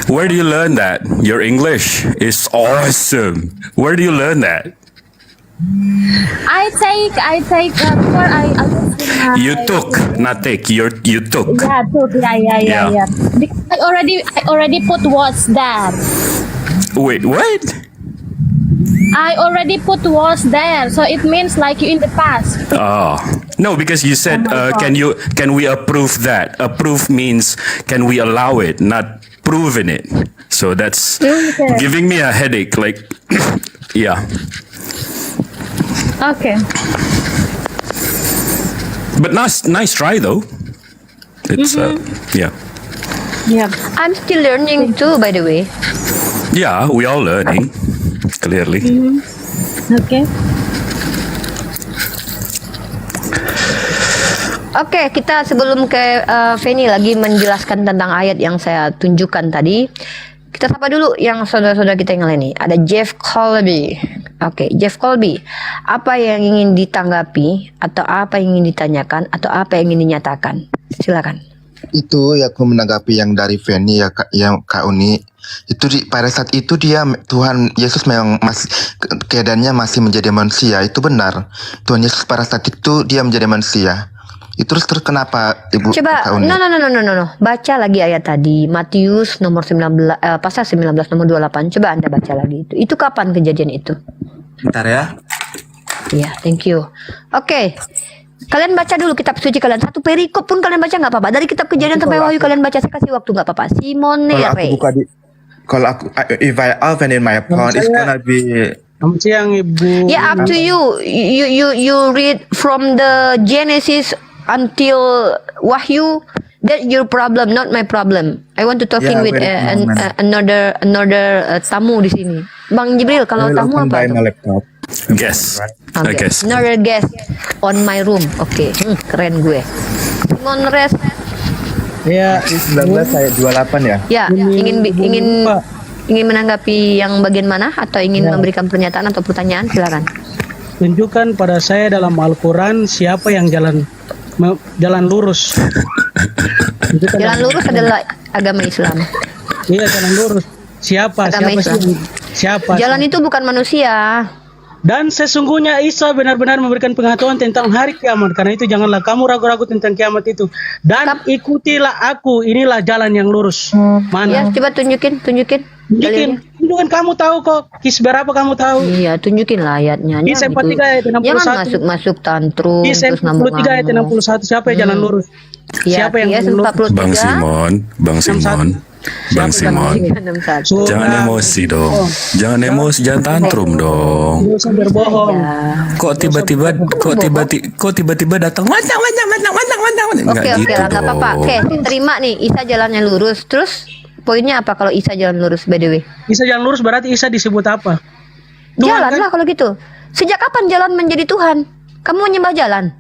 Where do you learn that? Your English is awesome. Where do you learn that? I take before I was in You took, not take. You took. Yeah, took. Yeah. Yeah. Because I already put was there. Wait, what? I already put was there, so it means like you in the past. Oh no, because you said, can we approve that? Approve means can we allow it, not proving it. So that's Okay. giving me a headache. Like, yeah. Okay. But nice try though. It's yeah, Yeah. I'm still learning too, by the way. yeah. We all learning clearly. Okay. Oke, kita sebelum ke Feni lagi menjelaskan tentang ayat yang saya tunjukkan tadi, kita sapa dulu yang saudara-saudara kita yang lain nih. Ada Jeff Colby. Oke, Jeff Colby. Apa yang ingin ditanggapi atau apa yang ingin ditanyakan atau apa yang ingin dinyatakan? Silakan. Itu ya, aku menanggapi yang dari Feni ya, yang Kak Uni. Itu pada saat itu dia Tuhan Yesus memang masih keadaannya masih menjadi manusia. Itu benar. Tuhan Yesus pada saat itu dia menjadi manusia. Itu terus kenapa Ibu Coba, Kak Uni? no. Baca lagi ayat tadi, Matius nomor 19, pasal 19 nomor 28. Coba Anda baca lagi itu. Itu kapan kejadian itu? Bentar ya. Iya, thank you. Oke. Kalian baca dulu kitab suci kalian. Satu perikop pun kalian baca nggak apa-apa. Dari kitab Kejadian sampai Wahyu kalian baca. Saya kasih waktu nggak apa-apa. Simonere. If I open in my account, it's gonna be. Selamat siang Ibu. Yeah, up to you. You read from the Genesis until Wahyu. That's your problem, not my problem. I want to talking Yeah, with wait a moment. another tamu di sini. Bang Jibril, kalau I will tamu open apa by tuh? my laptop. Guess. I Okay. guess. Another guest on my room. Oke, keren gue. Monres, Ya, 19 ayat 28 ya. ya ingin Pak. ingin menanggapi yang bagian mana atau ingin memberikan pernyataan atau pertanyaan, silakan. tunjukkan pada saya dalam Al-Quran siapa yang jalan lurus. Tunjukkan Jalan lurus adalah agama Islam. Iya, jalan lurus. Siapa Agama Islam. siapa? Jalan itu bukan manusia. Dan sesungguhnya Isa benar-benar memberikan pengetahuan tentang hari kiamat. Karena itu janganlah kamu ragu-ragu tentang kiamat itu. Dan ikutilah aku, inilah jalan yang lurus. Ya, Mana? coba tunjukin. Tunjukkan kamu tahu kok. Kis berapa kamu tahu? Iya, tunjukin lah ayatnya. Kisah 43 ayat 61. Jangan masuk tantrum Kisah terus ngamuk-ngamuk. 43 ayat 61. Siapa yang jalan lurus? Iya, Siapa yang Kias lurus? 43. Bang Simon. Jangan emosi dong. Jangan emosi, jangan tantrum dong. Tidak usah berbohong. Kok tiba-tiba datang mantang. Enggak Oke, gitu lah, nggak apa-apa. dong. Oke, terima nih. Isa jalannya lurus. Terus poinnya apa kalau Isa jalan lurus, by the way? Isa jalan lurus berarti Isa disebut apa? Tuhan, Jalan kan? lah kalau gitu. Sejak kapan jalan menjadi Tuhan? Kamu menyembah jalan?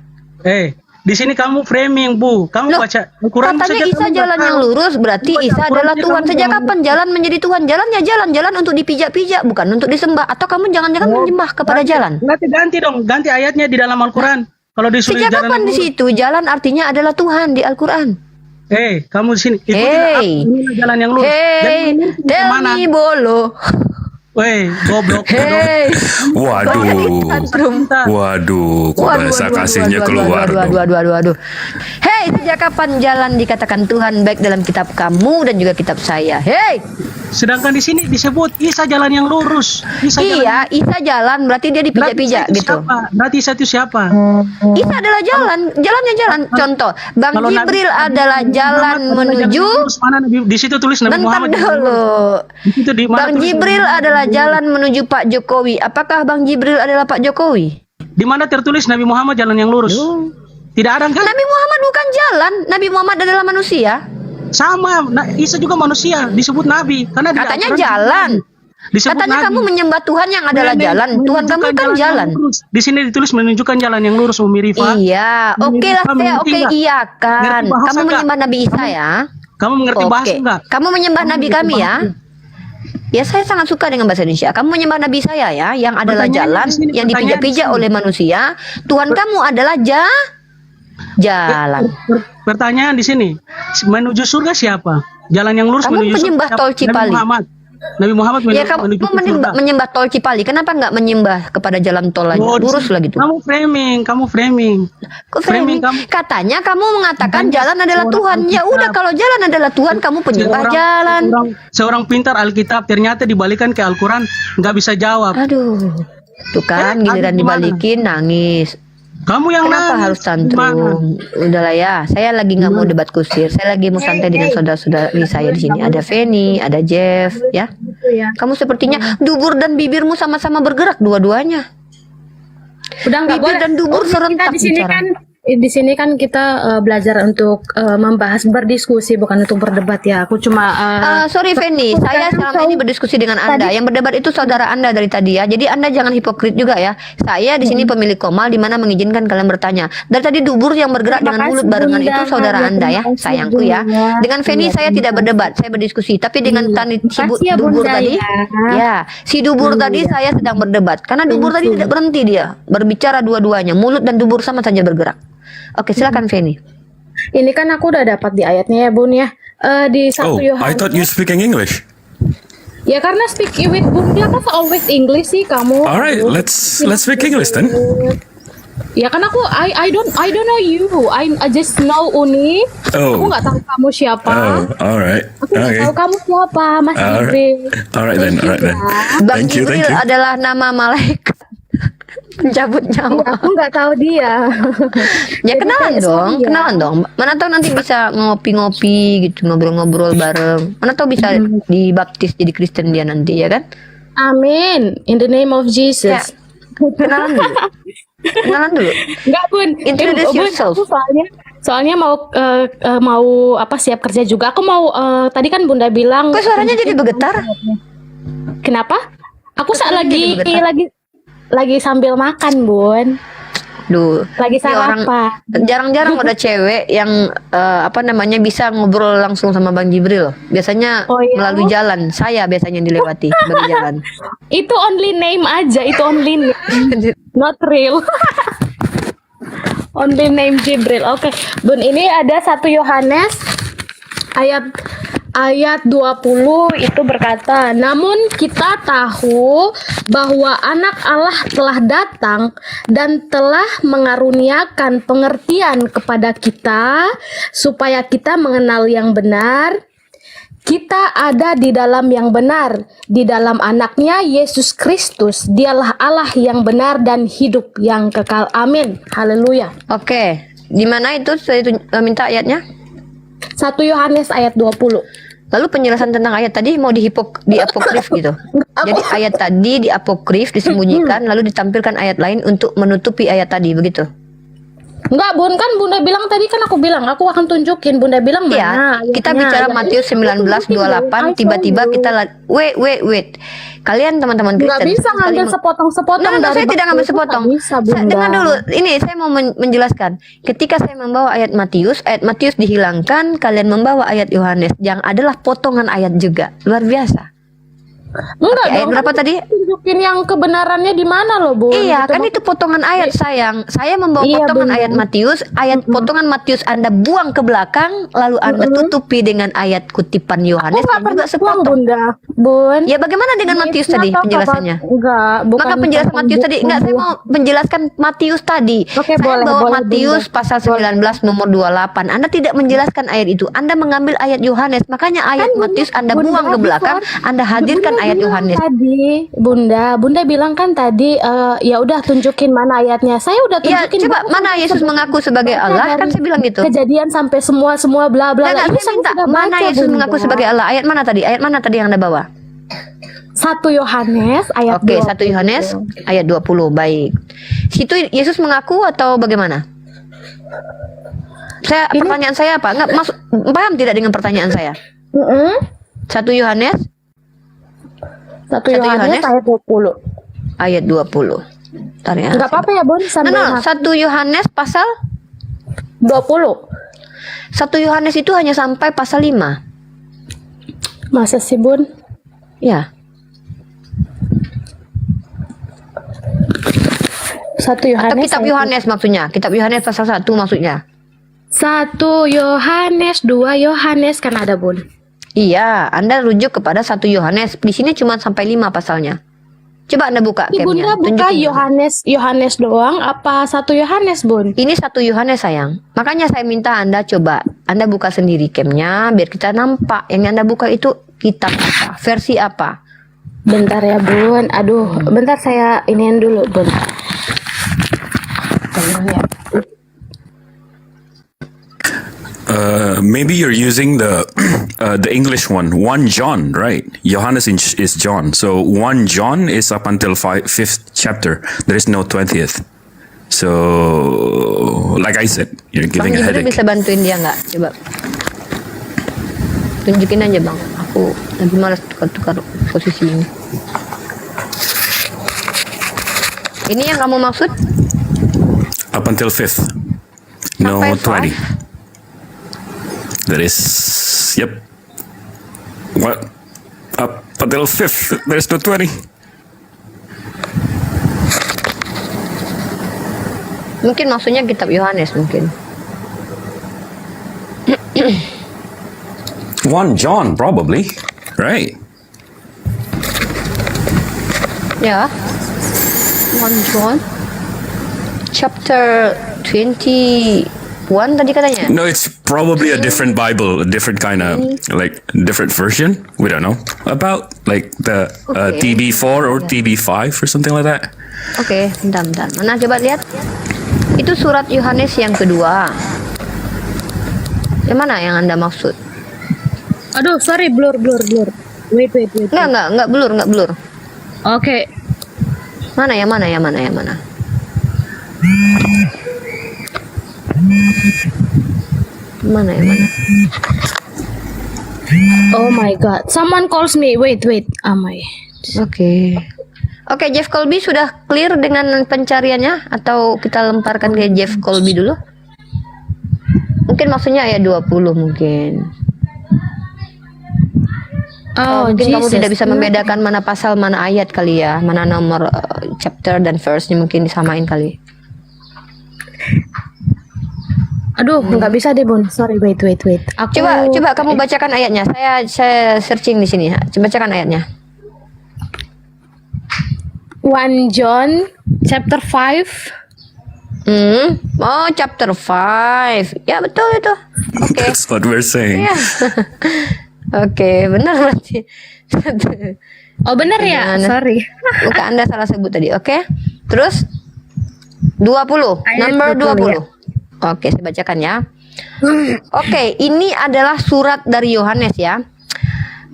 Di sini kamu framing, Bu. Kamu Loh, baca Al-Quran katanya saja Isa kamu jalan nggak yang tahu. lurus, berarti Baca Isa Al-Quran adalah saja Tuhan. kamu Sejak nggak kapan jalan menjadi Tuhan? Jalannya jalan untuk dipijak-pijak, bukan untuk disembah. Atau kamu jangan-jangan menyembah kepada jalan? Ganti dong, ganti ayatnya di dalam Al-Quran. Kalau disuruh Sejak jalan kapan yang di lurus. situ jalan artinya adalah Tuhan di Al-Quran? Kamu di sini. Ikutilah aku, inilah jalan yang lurus. Jalan yang lurus Tell kemana? me bolo. Weh, goblok. Hei, Waduh. Waduh, kok bahasa kasihnya keluar dong. Waduh. Hei, sejak kapan jalan dikatakan Tuhan baik dalam kitab kamu dan juga kitab saya? Hei, Sedangkan di sini disebut Isa jalan yang lurus. Isa iya, Isa jalan berarti dia dipijak-pijak gitu. Berarti Isa itu siapa? Isa adalah jalannya jalan. Contoh, Bang Kalau Jibril Nabi- adalah jalan Muhammad adalah jalan menuju. lurus. Mana di situ tulis Nabi Bentar Muhammad. dulu. Di situ di mana Bang tulis Jibril Nabi Muhammad? adalah jalan menuju Pak Jokowi. Apakah Bang Jibril adalah Pak Jokowi? Di mana tertulis Nabi Muhammad jalan yang lurus? Tidak ada kan? Nabi Muhammad bukan jalan. Nabi Muhammad adalah manusia. Sama, Isa juga manusia, disebut nabi karena di Katanya Al-Quran jalan. disebut Katanya nabi. kamu menyembah Tuhan yang adalah jalan. Tuhan kamu Menunjukkan kan yang jalan. lurus. Di sini ditulis menunjukkan jalan yang lurus, Umi Rifa. Iya, Umi oke lah Rifa saya mengerti nggak? iya kan. Ngerti bahasa Kamu nggak? menyembah Nabi Isa ya. Kamu mengerti bahasa Oke. enggak? Kamu menyembah Nabi kami ya. Ya saya sangat suka dengan bahasa Indonesia. Kamu menyembah Nabi saya ya, yang adalah Pertanyaannya jalan, di sini, yang pertanyaan dipijak-pijak di sini. oleh manusia. Tuhan kamu adalah jalan. Pertanyaan di sini, menuju surga siapa? Jalan yang lurus Kamu menuju penyembah surga. tol Cipali. Nabi Muhammad Ya kamu menuju ke surga. menyembah tol Cipali. Kenapa nggak menyembah kepada jalan tol aja? Oh, di Lurus sini. lah gitu. Kamu framing. Kok framing? kamu. Katanya kamu mengatakan jalan adalah Tuhan. Ya udah, kalau jalan adalah Tuhan, kamu penyembah jalan. Seorang pintar Alkitab ternyata dibalikan ke Al-Quran nggak bisa jawab. Aduh, tuh kan giliran Aduh, gimana? dibalikin nangis. Kamu yang Kenapa nangis. harus Gimana? tantrum? Udahlah ya, saya lagi nggak mau debat kusir. Saya lagi mau santai dengan saudara-saudari saya di sini. Ada Feni, ada Jeff, ya. Kamu sepertinya dubur dan bibirmu sama-sama bergerak dua-duanya. Udah nggak Bibir boleh. dan dubur Kita serentak di sini bicara. kan di sini kan kita belajar untuk membahas, berdiskusi, bukan untuk berdebat ya. Aku cuma Sorry Feni, saya selama ini berdiskusi dengan Anda. Yang berdebat itu saudara Anda dari tadi ya. Jadi Anda jangan hipokrit juga ya. Saya di sini pemilik Komal, di mana mengizinkan kalian bertanya. Dari tadi dubur yang bergerak Terima dengan mulut kasih, barengan Bunda. itu saudara Anda ya, Terima kasih, sayangku ya. Bunda. Dengan Feni Iya, saya Bunda. tidak berdebat, saya berdiskusi. Tapi dengan tadi si Makasih ya, dubur Bunda, tadi, ya. ya si dubur tadi saya sedang berdebat. Karena dubur tadi tidak berhenti dia berbicara dua-duanya, mulut dan dubur sama saja bergerak. Oke, silakan Feni. ini kan aku udah dapat di ayatnya ya Bun ya. Di Oh, 1 I thought you Yohanes. speaking English. Ya karena speak with Bunda kan always English sih kamu. Alright, let's speak English then. Ya kan aku I don't know you. I just know Uni. Oh. Aku nggak tahu kamu siapa. Oh, alright. Aku nggak Okay. tahu kamu siapa, Mas Alright. Jibril. Alright then, alright then. Bang Thank you, Jibril thank you. adalah nama malaikat pencabut nyawa. Aku nggak tahu dia. Ya Jadi kenalan kayak dong, sorry ya. kenalan dong. Mana tahu nanti bisa ngopi-ngopi gitu, ngobrol-ngobrol bareng. Mana tahu bisa dibaptis jadi Kristen dia nanti ya kan? Amin. In the name of Ya, Jesus. kenalan dulu. Kenalan dulu. Enggak Bun. Introduce Bun, yourself. aku soalnya mau apa siap kerja juga. Aku mau tadi kan Bunda bilang. Kok suaranya jadi bergetar? Kenapa? Aku suaranya lagi jadi bergetar? lagi sambil makan Bun. Duh, Lagi ini orang sarapan. jarang-jarang ada cewek yang bisa ngobrol langsung sama Bang Jibril. Biasanya Oh, iya? melalui jalan. Saya biasanya dilewati sebagai jalan. Itu only name aja, itu only name. Not real. Only name Jibril. Oke, Bun, ini ada 1 Yohanes ayat 20 itu berkata, namun kita tahu bahwa anak Allah telah datang dan telah mengaruniakan pengertian kepada kita supaya kita mengenal yang benar. Kita ada di dalam yang benar, di dalam anaknya Yesus Kristus. Dialah Allah yang benar dan hidup yang kekal. Amin. Haleluya. Oke, di mana itu saya minta ayatnya? 1 Yohanes ayat 20. Lalu penjelasan tentang ayat tadi mau di apokrif gitu. Jadi ayat tadi di apokrif disembunyikan lalu ditampilkan ayat lain untuk menutupi ayat tadi begitu. Enggak, Bun, kan Bunda bilang tadi, kan aku bilang aku akan tunjukin. Bunda bilang mana? Ya, kita ayatnya? bicara Ya, Matius itu tunjukin, 19:28 Bun. tiba-tiba I told kita you. wait. Kalian teman-teman Nggak Kristen bisa sekali ngambil mau- sepotong-sepotong No, dari saya tidak ngambil Bible itu, sepotong. nggak bisa, Saya, Bunda. dengar dulu. Ini saya mau menjelaskan. Ketika saya membawa ayat Matius dihilangkan, kalian membawa ayat Yohanes yang adalah potongan ayat juga. Luar biasa. Enggak Ayat dong, berapa kan tadi? tunjukin yang kebenarannya di mana loh, Bu? Iya, Gitu, kan itu potongan ayat sayang. Saya membawa Iya, potongan Bunda. ayat Matius, potongan Matius Anda buang ke belakang, lalu Anda tutupi dengan ayat kutipan Aku Yohanes nggak yang juga pernah buang, sepotong. Bunda. Bun. Ya bagaimana dengan Matius tadi penjelasannya? Enggak, bukan. Maka penjelasan Matius tadi, enggak, saya mau menjelaskan Matius tadi. Oke, Saya boleh, bawa boleh, Matius Bunda. pasal 19 nomor 28. Anda tidak menjelaskan ayat itu. Anda mengambil ayat Yohanes. Makanya ayat Matius Anda Bunda, buang ke belakang, Anda hadirkan Bunda ayat bilang Yohanes. Tadi, Bunda bilang kan tadi, ya udah tunjukin mana ayatnya. Saya udah Ya, tunjukin. coba Bunda, mana Yesus mengaku sebagai baca Allah, kan dari saya bilang gitu. Kejadian sampai semua bla bla. Enggak, Ini saya minta sudah mana baca, Yesus Bunda. mengaku sebagai Allah. Ayat mana tadi? Ayat mana tadi yang Anda bawa? 1 Yohanes ayat Oke, 20. 1 Yohanes ayat 20. Baik. Situ Yesus mengaku atau bagaimana? Pertanyaan saya apa? Enggak masuk, paham tidak dengan pertanyaan saya? 1 Yohanes 1 Yohanes ayat 20. ayat 20. Bentar ya. Enggak apa-apa ya, Bun, sambil No, 1 Yohanes pasal 20. 1 Yohanes itu hanya sampai pasal 5. Masa sih, Bun? Ya. 1 Atau Yohanes. kitab ayat Yohanes maksudnya. Kitab Yohanes pasal 1 maksudnya. 1 Yohanes, 2 Yohanes kan ada, Bun. Iya, Anda rujuk kepada 1 Yohanes. Di sini cuma sampai 5 pasalnya. Coba Anda buka Bunda camnya. buka Tunjukin. Yohanes doang apa 1 Yohanes, Bun? Ini 1 Yohanes sayang. Makanya saya minta Anda coba. Anda buka sendiri camnya biar kita nampak. Yang Anda buka itu kitab apa? Versi apa? Bentar ya, Bun. Aduh, bentar saya iniin dulu, Bun. Maybe you're using the English one, 1 John, right? Johannes is John, so 1 John is up until 5th chapter. There is no 20th. So, like I said, you're Bang giving a Jibril headache. bisa bantuin dia nggak? Coba. Tunjukin aja Bang. Aku lagi malas tukar-tukar posisi ini. Ini yang kamu maksud? Up until 5th. No Sampai 20. That is, yep. What? Up until 5th, there's no 20. Mungkin maksudnya kitab Yohanes mungkin. 1 John, probably. Right. Ya. 1 John chapter 21 tadi katanya. No, it's probably a different Bible, a different kind of, like, different version. We don't know. About, like, the Okay. TB4 or TB5 or something like that. Oke, bentar. Mana coba lihat? Itu surat Yohanes yang kedua. Yang mana yang Anda maksud? Aduh, sorry, blur. Wait. Enggak blur. Oke. Mana yang mana? Mana yang mana? Oh my god. Someone calls me. Wait. Oke, Jeff Colby sudah clear dengan pencariannya atau kita lemparkan ke Jeff Colby dulu? Mungkin maksudnya ayat 20 mungkin. Mungkin kamu tidak bisa membedakan mana pasal, mana ayat kali ya, mana nomor chapter dan verse-nya mungkin disamain kali. Aduh, nggak bisa deh, Bun. Sorry, wait. Aku Coba kamu bacakan ayatnya. Saya searching di sini. Coba bacakan ayatnya. 1 John chapter 5. Oh, chapter 5. Ya, betul itu. Oke. That's what we're saying. Ya. Oke, benar berarti. Oh, benar ya? Gimana? Sorry. Bukan, Anda salah sebut tadi. Oke. Terus 20. Ayat Number 20, 20. Oke, saya bacakan ya. Oke, ini adalah surat dari Yohanes ya.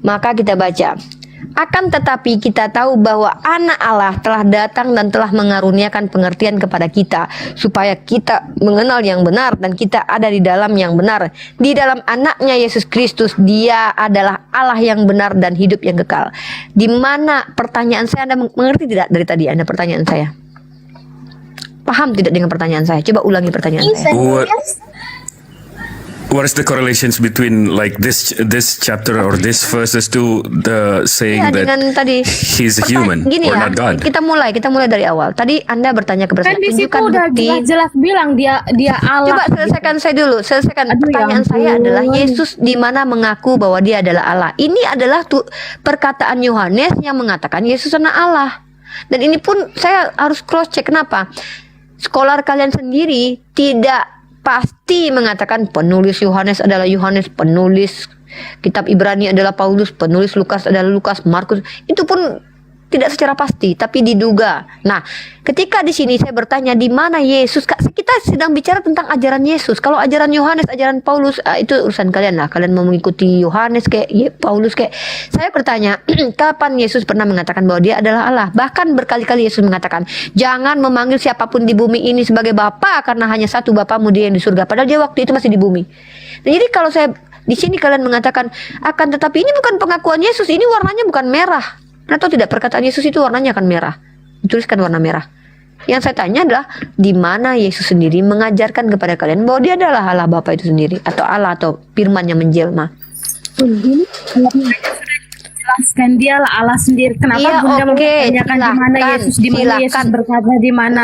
Maka kita baca. Akan tetapi kita tahu bahwa Anak Allah telah datang dan telah mengaruniakan pengertian kepada kita, supaya kita mengenal yang benar dan kita ada di dalam yang benar. Di dalam Anaknya Yesus Kristus, Dia adalah Allah yang benar dan hidup yang kekal. Di mana pertanyaan saya, Anda mengerti tidak dari tadi Anda pertanyaan saya? Paham tidak dengan pertanyaan saya? Coba ulangi pertanyaan saya. What is the correlations between like this chapter or this verses to the saying Ya, that dengan tadi he's a human gini or ya, not God? kita mulai dari awal. Tadi Anda bertanya kepada Kan saya, di situ tunjukkan udah bukti. jelas-jelas bilang dia Allah. Coba selesaikan saya dulu. Aduh, Pertanyaan ya saya ampun. adalah Yesus di mana mengaku bahwa dia adalah Allah. Ini adalah perkataan Yohanes yang mengatakan Yesus anak Allah. Dan ini pun saya harus cross check. Kenapa? Skolar kalian sendiri tidak pasti mengatakan penulis Yohanes adalah Yohanes, penulis kitab Ibrani adalah Paulus, penulis Lukas adalah Lukas, Markus. Itu pun tidak secara pasti, tapi diduga. Nah, ketika di sini saya bertanya di mana Yesus, kita sedang bicara tentang ajaran Yesus. Kalau ajaran Yohanes, ajaran Paulus, itu urusan kalian lah. Kalian mau mengikuti Yohanes kayak Paulus kayak. Saya bertanya, kapan Yesus pernah mengatakan bahwa dia adalah Allah? Bahkan berkali-kali Yesus mengatakan, jangan memanggil siapapun di bumi ini sebagai Bapa, karena hanya satu Bapamu, dia yang di surga. Padahal dia waktu itu masih di bumi. Nah, jadi kalau saya di sini kalian mengatakan akan tetapi ini bukan pengakuan Yesus, ini warnanya bukan merah. Atau tidak, perkataan Yesus itu warnanya akan merah, dituliskan warna merah. Yang saya tanya adalah di mana Yesus sendiri mengajarkan kepada kalian bahwa dia adalah Allah Bapa itu sendiri, atau Allah atau firman yang menjelma. Ini jelaskan dia lah Allah sendiri. Kenapa Iya, Bunda oke, mempertanyakan di mana silakan, Yesus, di mana Yesus silakan. berkata, di mana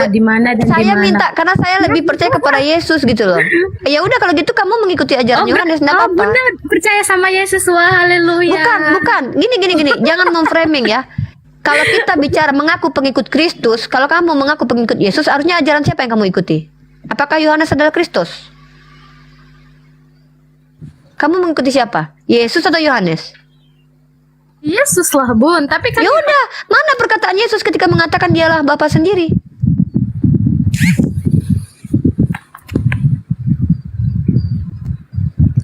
dan di Saya mana. minta karena saya lebih percaya kepada Yesus gitu loh. Ya udah kalau gitu kamu mengikuti ajaran Yohanes, enggak apa-apa. Bunda percaya sama Yesus, wah haleluya. Bukan. Gini. Jangan memframing ya. Kalau kita bicara mengaku pengikut Kristus, kalau kamu mengaku pengikut Yesus, harusnya ajaran siapa yang kamu ikuti? Apakah Yohanes adalah Kristus? Kamu mengikuti siapa? Yesus atau Yohanes? Yesus lah Bun, tapi kan Ya udah, mana perkataan Yesus ketika mengatakan dialah Bapa sendiri?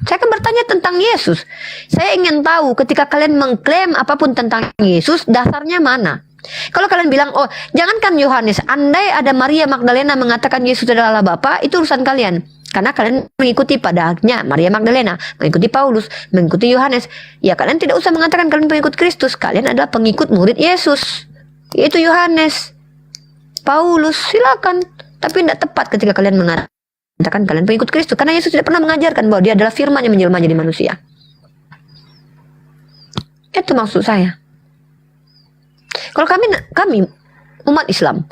Saya akan bertanya tentang Yesus. Saya ingin tahu ketika kalian mengklaim apapun tentang Yesus, dasarnya mana? Kalau kalian bilang, oh jangankan Yohanes, andai ada Maria Magdalena mengatakan Yesus adalah Allah Bapa, itu urusan kalian. Karena kalian mengikuti padanya Maria Magdalena, mengikuti Paulus, mengikuti Yohanes. Ya kalian tidak usah mengatakan kalian pengikut Kristus. Kalian adalah pengikut murid Yesus, yaitu Yohanes, Paulus, silakan. Tapi tidak tepat ketika kalian mengatakan kalian pengikut Kristus, karena Yesus tidak pernah mengajarkan bahwa dia adalah firman yang menjelma jadi manusia. Itu maksud saya. Kalau kami umat Islam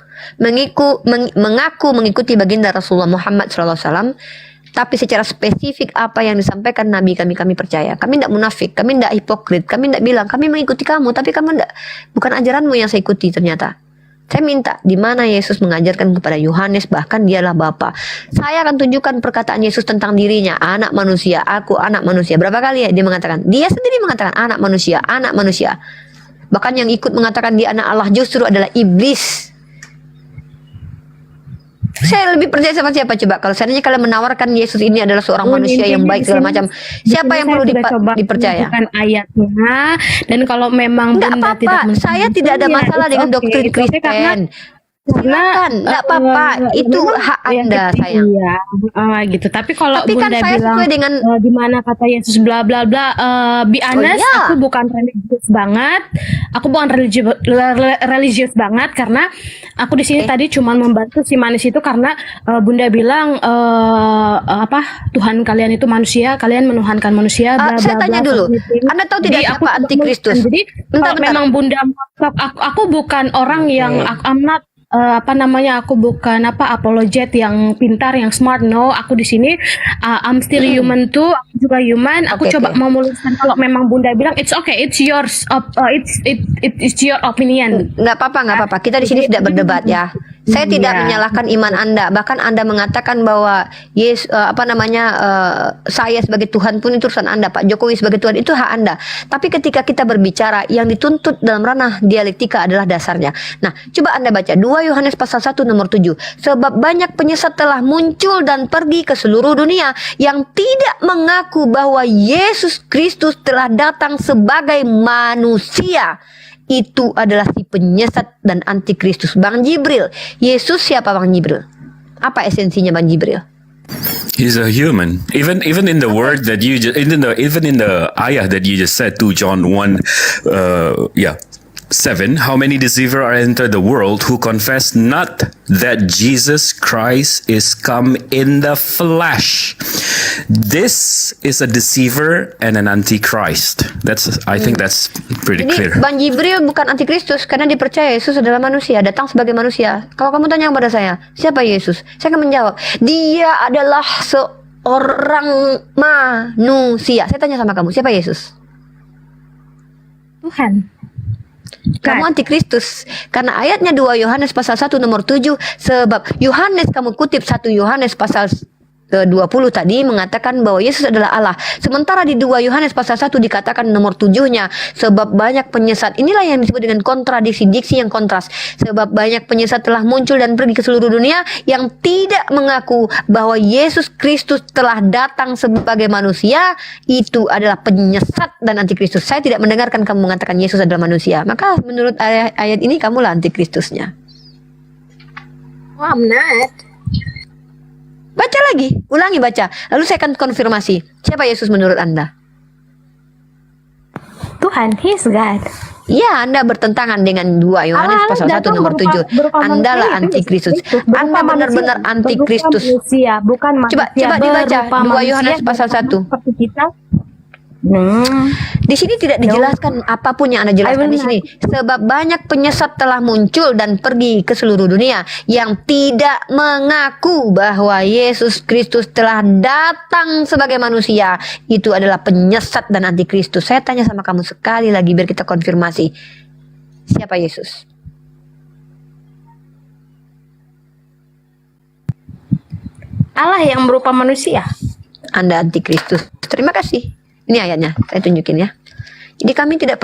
mengaku mengikuti baginda Rasulullah Muhammad SAW, tapi secara spesifik apa yang disampaikan Nabi kami percaya. Kami tidak munafik, kami tidak hipokrit, kami tidak bilang kami mengikuti kamu, tapi kamu tidak, bukan ajaranmu yang saya ikuti ternyata. Saya minta di mana Yesus mengajarkan kepada Yohanes bahkan dialah Bapa. Saya akan tunjukkan perkataan Yesus tentang dirinya, anak manusia, aku anak manusia. Berapa kali ya dia mengatakan? Dia sendiri mengatakan anak manusia, anak manusia. Bahkan yang ikut mengatakan dia anak Allah justru adalah iblis. Saya lebih percaya sama siapa coba? Kalau seandainya kalian menawarkan Yesus ini adalah seorang manusia yang baik segala macam, siapa yang perlu dipercaya? Ayatnya, dan kalau memang Enggak Bunda apa-apa, saya tidak ada masalah dengan doktrin Kristen. Silakan, enggak apa-apa, itu hak Anda, sayang. Iya, gitu. Tapi kalau Tapi kan Bunda saya bilang sesuai dengan di mana kata Yesus bla bla bla, be honest, iya. aku bukan religius banget. Aku bukan religius banget karena aku di sini tadi cuma membantu si manis itu karena Bunda bilang Tuhan kalian itu manusia, kalian menuhankan manusia bla bla. Saya tanya bla, dulu, gitu. Anda tahu tidak Jadi siapa antikristus? Jadi kalau memang Bunda aku bukan orang yang I'm not aku bukan apologet yang pintar, yang smart. No, aku di sini I'm still human too. Aku juga human. Aku coba memuluskan kalau memang Bunda bilang it's okay, it's yours, it's your opinion. Nggak apa-apa. Kita di sini tidak berdebat ya. Saya tidak menyalahkan iman Anda. Bahkan Anda mengatakan bahwa saya sebagai Tuhan pun itu urusan Anda. Pak Jokowi sebagai Tuhan itu hak Anda. Tapi ketika kita berbicara, yang dituntut dalam ranah dialektika adalah dasarnya. Nah, coba Anda baca 2 Yohanes pasal 1 nomor 7. Sebab banyak penyesat telah muncul dan pergi ke seluruh dunia yang tidak mengaku bahwa Yesus Kristus telah datang sebagai manusia. Itu adalah si penyesat dan antikristus. Bang Jibril, Yesus siapa Bang Jibril? Apa esensinya Bang Jibril? He's a human. Even in the word that you just, even in the ayah that you just said, 2 John 1, 7, how many deceiver are entered the world who confess not that Jesus Christ is come in the flesh. This is a deceiver and an antichrist. I think that's pretty Jadi clear. Bang Jibril bukan antikristus karena dipercaya Yesus adalah manusia, datang sebagai manusia. Kalau kamu tanya kepada saya, siapa Yesus? Saya akan menjawab, dia adalah seorang manusia. Saya tanya sama kamu, siapa Yesus? Tuhan. Kamu antikristus. Karena ayatnya 2 Yohanes pasal 1 nomor 7, sebab Yohanes kamu kutip 1 Yohanes pasal 20 tadi mengatakan bahwa Yesus adalah Allah. Sementara di 2 Yohanes pasal 1 dikatakan nomor 7-nya, sebab banyak penyesat. Inilah yang disebut dengan kontradiksi, diksi yang kontras. Sebab banyak penyesat telah muncul dan pergi ke seluruh dunia yang tidak mengaku bahwa Yesus Kristus telah datang sebagai manusia. Itu adalah penyesat dan antikristus. Saya tidak mendengarkan kamu mengatakan Yesus adalah manusia. Maka menurut ayat ini kamulah antikristusnya. Oh, I'm not. Baca lagi, ulangi baca. Lalu saya akan konfirmasi. Siapa Yesus menurut Anda? Tuhan, He is God. Ya, Anda bertentangan dengan 2 Yohanes pasal 1 nomor 7. Anda lah antikristus. Anda benar-benar antikristus. Bukan manusia. Coba dibaca 2 Yohanes pasal 1. Seperti kita. Di sini tidak dijelaskan apapun yang Anda jelaskan di sini. Sebab banyak penyesat telah muncul dan pergi ke seluruh dunia yang tidak mengaku bahwa Yesus Kristus telah datang sebagai manusia. Itu adalah penyesat dan antikristus. Saya tanya sama kamu sekali lagi biar kita konfirmasi. Siapa Yesus? Allah yang berupa manusia. Anda antikristus. Terima kasih. Ini ayatnya, saya tunjukin ya. Jadi kami tidak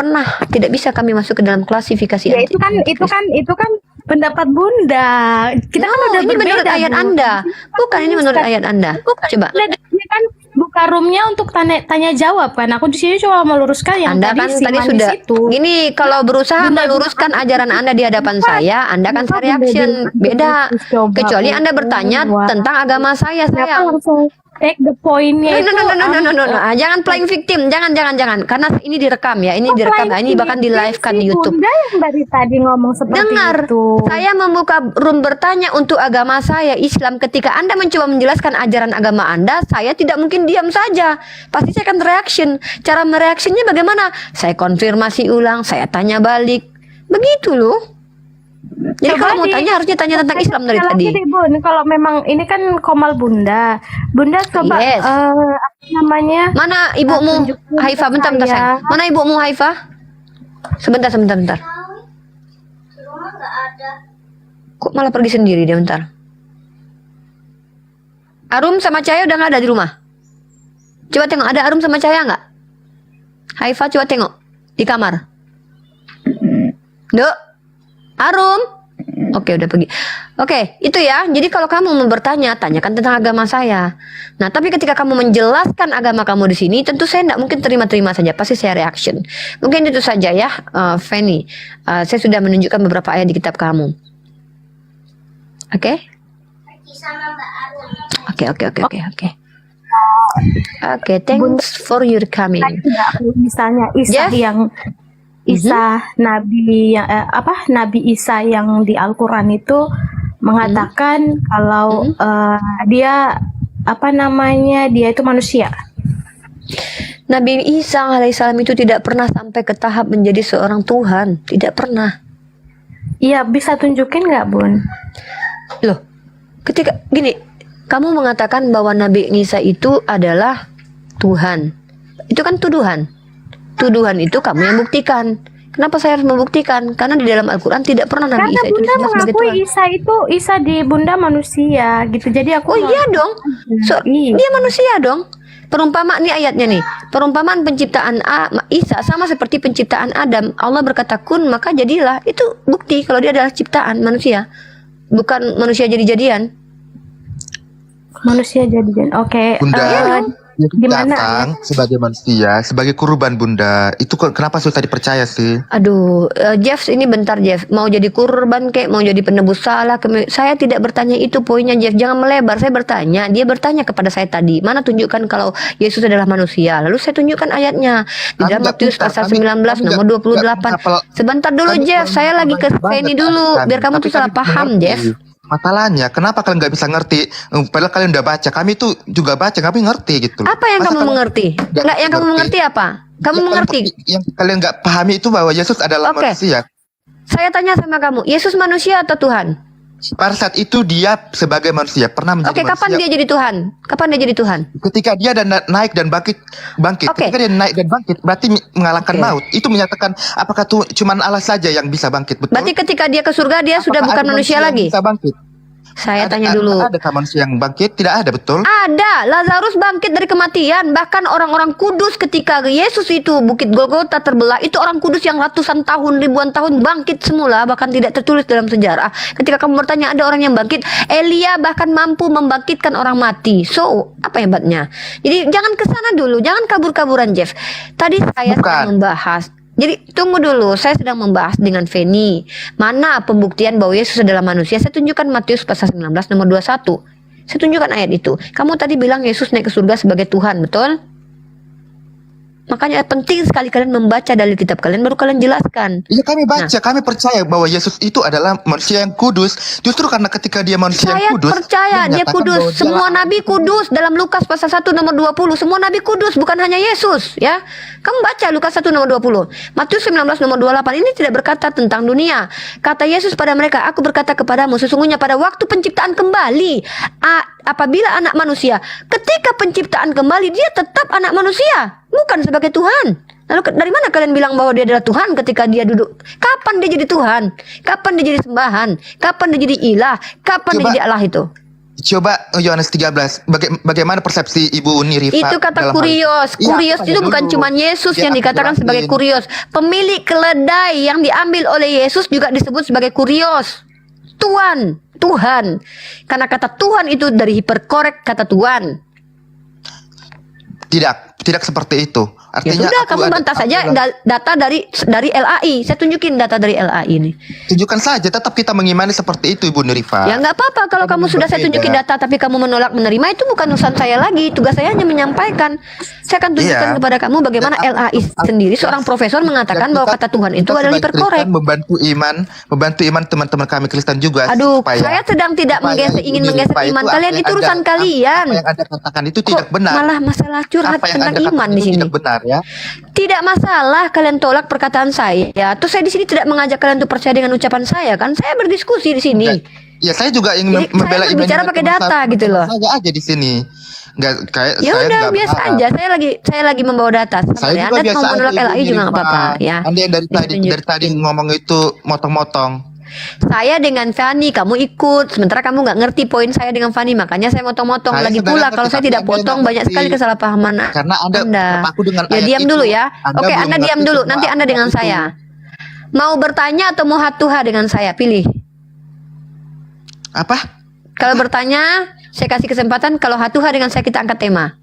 bisa kami masuk ke dalam klasifikasi. Ya itu kan pendapat Bunda. Kita kan udah ini berbeda. menurut ayat Anda. Bukan, ini menurut ayat Anda. Coba. Ini kan buka roomnya untuk tanya jawab kan. Aku di sini cuma meluruskan yang Anda kan si tadi manis sudah itu. gini, kalau berusaha meluruskan ajaran Anda di hadapan saya, Anda kan saya reaction beda. Kecuali Anda bertanya tentang agama saya, sayang. Take the point-nya itu. No. Jangan playing victim. Jangan. Karena ini direkam ya. Ini direkam ya. Ini bahkan di live kan di YouTube. Bunda yang dari tadi ngomong seperti Dengar, itu. saya membuka room bertanya untuk agama saya, Islam. Ketika Anda mencoba menjelaskan ajaran agama Anda, saya tidak mungkin diam saja. Pasti saya akan reaction. Cara mereaksinya bagaimana? Saya konfirmasi ulang, saya tanya balik. Begitu loh. Jadi Coba kalau mau tanya harusnya tanya tentang Islam dari tadi. Deh, Bun. Kalau memang ini kan komal Bunda coba Yes. apa namanya? Mana ibumu Haifah? Bentar sayang. Mana ibumu Haifah? Sebentar. Kok malah pergi sendiri dia, bentar. Arum sama Cahaya udah nggak ada di rumah. Coba tengok, ada Arum sama Cahaya nggak? Haifah coba tengok di kamar. Dok, Arum. Oke, udah pergi. Oke, itu ya. Jadi kalau kamu mau bertanya, tanyakan tentang agama saya. Nah, tapi ketika kamu menjelaskan agama kamu di sini, tentu saya tidak mungkin terima-terima saja. Pasti saya reaction. Mungkin itu saja ya, Fanny. Saya sudah menunjukkan beberapa ayat di kitab kamu. Oke? Oke, thanks for your coming. Misalnya Isa Yes. yang Nabi yang Nabi Isa yang di Al-Qur'an itu mengatakan kalau dia dia itu manusia. Nabi Isa alaihissalam itu tidak pernah sampai ke tahap menjadi seorang Tuhan. Tidak pernah. Iya, bisa tunjukin nggak, Bun? Loh, ketika gini, kamu mengatakan bahwa Nabi Isa itu adalah Tuhan. Itu kan tuduhan. Tuduhan itu kamu yang buktikan. Kenapa saya harus membuktikan? Karena di dalam Al-Quran tidak pernah Nabi Isa itu Bunda disebut sebagai mengakui Tuhan. Isa di Bunda manusia gitu. Jadi aku Oh iya dong. Iya. Dia manusia dong. Perumpamaan nih ayatnya nih. Perumpamaan penciptaan Isa sama seperti penciptaan Adam. Allah berkata kun, maka jadilah. Itu bukti kalau dia adalah ciptaan manusia. Bukan manusia jadi-jadian. Manusia jadi oke. Bunda, dia gimana datang sebagai manusia, sebagai kurban Bunda. Itu kenapa susah dipercaya sih? Aduh, Jeff, ini bentar Jeff. Mau jadi kurban kek, mau jadi penebus salah. Saya tidak bertanya itu poinnya Jeff. Jangan melebar. Saya bertanya. Dia bertanya kepada saya tadi. Mana tunjukkan kalau Yesus adalah manusia. Lalu saya tunjukkan ayatnya. Di dalam Matius pasal 19 nomor 28. Sebentar dulu Jeff. Saya lagi ke Fanny dulu. Biar kamu tuh salah paham Jeff. Masalahnya, kenapa kalian nggak bisa ngerti? Padahal kalian udah baca. Kami tuh juga baca, kami ngerti gitu. Apa yang Masa kamu kalian mengerti? nggak Nggak, yang kamu mengerti apa? Kamu Yang mengerti? Yang kalian nggak pahami itu bahwa Yesus adalah Oke. manusia. Saya tanya sama kamu, Yesus manusia atau Tuhan? Pada saat itu dia sebagai manusia pernah menjadi Oke, kapan manusia. dia jadi Tuhan? Kapan dia jadi Tuhan? Ketika dia dan naik dan bangkit. Oke. Ketika dia naik dan bangkit berarti mengalahkan Oke. maut. Itu menyatakan apakah tuh cuman Allah saja yang bisa bangkit, betul? Berarti ketika dia ke surga dia sudah Apakah bukan ada manusia yang lagi? bisa bangkit? Saya tanya dulu. Adakah manusia yang bangkit? Tidak ada, betul? Ada, Lazarus bangkit dari kematian. Bahkan orang-orang kudus ketika Yesus itu Bukit Golgota terbelah, itu orang kudus yang ratusan tahun, ribuan tahun bangkit semula, bahkan tidak tertulis dalam sejarah. Ketika kamu bertanya ada orang yang bangkit, Elia bahkan mampu membangkitkan orang mati. So, apa hebatnya? Jadi jangan ke sana dulu, jangan kabur-kaburan, Jeff. Tadi saya Bukan. sedang membahas. Jadi tunggu dulu, saya sedang membahas dengan Feni. Mana pembuktian bahwa Yesus adalah manusia? Saya tunjukkan Matius pasal 19 nomor 21. Saya tunjukkan ayat itu. Kamu tadi bilang Yesus naik ke surga sebagai Tuhan, betul? Makanya penting sekali kalian membaca dari kitab kalian, baru kalian jelaskan. Iya, kami baca, kami percaya bahwa Yesus itu adalah manusia yang kudus. Justru karena ketika dia manusia Saya yang kudus, percaya dia menyatakan kudus. bahwa dia Semua adalah nabi kudus dalam Lukas pasal 1 nomor 20. Semua nabi kudus, bukan hanya Yesus, ya. Kamu baca Lukas 1 nomor 20. Matius 19 nomor 28 ini tidak berkata tentang dunia. Kata Yesus pada mereka, aku berkata kepadamu sesungguhnya pada waktu penciptaan kembali, apabila anak manusia, ketika penciptaan kembali dia tetap anak manusia, bukan sebagai Tuhan. Lalu dari mana kalian bilang bahwa dia adalah Tuhan ketika dia duduk? Kapan dia jadi Tuhan? Kapan dia jadi sembahan? Kapan dia jadi ilah? Kapan dia Coba- jadi Allah itu? Coba Yohanes 13, bagaimana persepsi Ibu Uni Rifa? Itu kata dalam hal- kurios. Iya, Kurios tanya itu bukan dulu. cuma Yesus Biar yang aku dikatakan jelasin. sebagai kurios. Pemilik keledai yang diambil oleh Yesus juga disebut sebagai kurios. Tuhan, Tuhan. Karena kata Tuhan itu dari hiperkorek kata Tuhan. Tidak seperti itu. Ya Artinya sudah, aku kamu ada- bantah aku saja bilang, data dari LAI. Saya tunjukin data dari LAI ini. tunjukkan saja, tetap kita mengimani seperti itu, Ibu Nurifa. Ya nggak apa-apa kalau kamu sudah saya tunjukin data tapi kamu menolak menerima, itu bukan urusan saya lagi. Tugas saya hanya menyampaikan. Saya akan tunjukkan Iya. kepada kamu bagaimana Dan LAI sendiri seorang profesor mengatakan Dan bahwa kita- kata Tuhan itu kita adalah sebagai hiperkorek. Kristen membantu iman teman-teman kami Kristen juga. Aduh, supaya- saya sedang tidak supaya ingin Ibu menggeser Nurifa iman itu kalian, apa itu yang urusan Anda- kalian. Apa yang Anda katakan itu Kok tidak benar. malah masalah curhat Apa yang tentang Anda iman katakan di itu sini. tidak benar ya. Tidak masalah kalian tolak perkataan saya. Terus saya di sini tidak mengajak kalian untuk percaya dengan ucapan saya, kan? Saya berdiskusi di sini. Ya saya juga ingin Jadi, saya membela berbicara iman pakai teman data saya- gitu loh. Saya aja di sini. Nggak kayak Ya saya udah nggak biasa berharap. aja. Saya lagi membawa data. Saya Sebenarnya juga Anda biasa mau menolak aja, Ibu LAI juga nggak Nurifa. apa-apa, ya. Anda yang dari Ditunjuk. tadi ngomong itu motong-motong. Saya dengan Fani, kamu ikut. Sementara kamu nggak ngerti poin saya dengan Fani, makanya saya motong-motong. Saya Lagi sebenarnya pula kalau ngerti, saya tapi tidak Anda potong nggak banyak ngerti. sekali kesalahpahaman Karena Anda aku dengan Ya ayat diam itu, dulu ya. Anda Oke, belum Anda diam ngerti dulu. semua Nanti Anda ayat dengan itu. saya. Mau bertanya atau mau hatuha dengan saya? Pilih. Apa? Kalau bertanya, saya kasih kesempatan. Kalau hatuha dengan saya, kita angkat tema.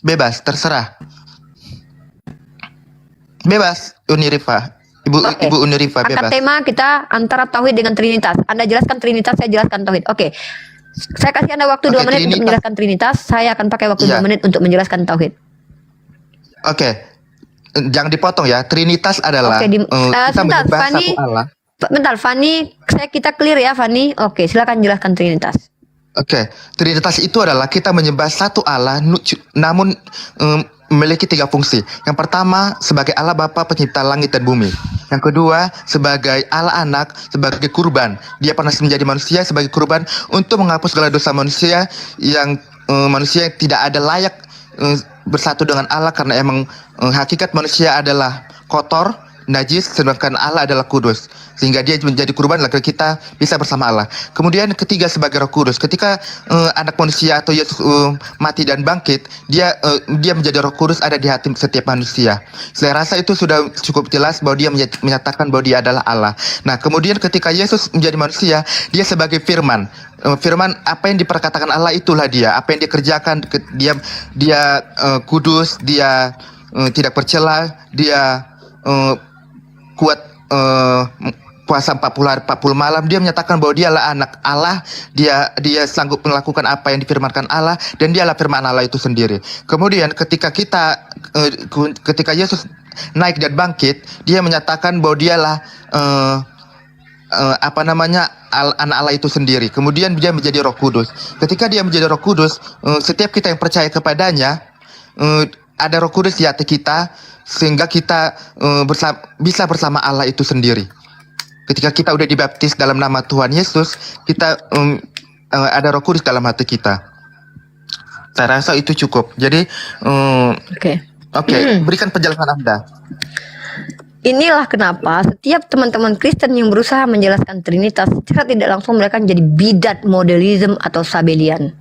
Bebas, terserah. Bebas, Unirifa. Oke. Ibu Unirifa Angkat bebas. tema kita antara tauhid dengan trinitas. Anda jelaskan trinitas, saya jelaskan tauhid. Oke. Saya kasih Anda waktu 2 Oke, menit untuk trinitas. menjelaskan trinitas. Saya akan pakai waktu 2 Iya. menit untuk menjelaskan tauhid. Oke. Jangan dipotong ya. Trinitas adalah Oke, kita sebentar, menyembah Fani. satu Allah. Bentar, Fani, kita clear ya, Fani. Oke, silakan jelaskan trinitas. Oke, Trinitas itu adalah kita menyembah satu Allah, namun memiliki 3 fungsi. Yang pertama sebagai Allah Bapa pencipta langit dan bumi. Yang kedua sebagai Allah Anak sebagai kurban. Dia pernah menjadi manusia sebagai kurban untuk menghapus segala dosa manusia yang manusia yang tidak ada layak bersatu dengan Allah karena emang hakikat manusia adalah kotor, najis, sedangkan Allah adalah kudus, sehingga dia menjadi kurban agar kita bisa bersama Allah. Kemudian ketiga sebagai Roh Kudus, ketika anak manusia atau Yesus mati dan bangkit, dia menjadi Roh Kudus ada di hati setiap manusia. Saya rasa itu sudah cukup jelas bahwa dia menyatakan bahwa dia adalah Allah. Nah, kemudian ketika Yesus menjadi manusia, dia sebagai firman. Firman, apa yang diperkatakan Allah itulah dia, apa yang dia kerjakan, dia kudus, dia tidak bercela, dia kuat puasa 40 hari 40 malam. Dia menyatakan bahwa dialah anak Allah, dia sanggup melakukan apa yang difirmankan Allah, dan dialah firman Allah itu sendiri. Kemudian ketika Yesus naik dan bangkit, dia menyatakan bahwa dialah apa namanya anak Allah itu sendiri. Kemudian dia menjadi Roh Kudus. Ketika dia menjadi Roh Kudus, setiap kita yang percaya kepadanya, ada Roh Kudus di hati kita, sehingga kita bisa bersama Allah itu sendiri. Ketika kita udah dibaptis dalam nama Tuhan Yesus, kita ada Roh Kudus dalam hati kita. Saya rasa itu cukup. Jadi, Oke, berikan penjelasan Anda. Inilah kenapa setiap teman-teman Kristen yang berusaha menjelaskan Trinitas secara tidak langsung mereka menjadi bidat modelism atau Sabelian.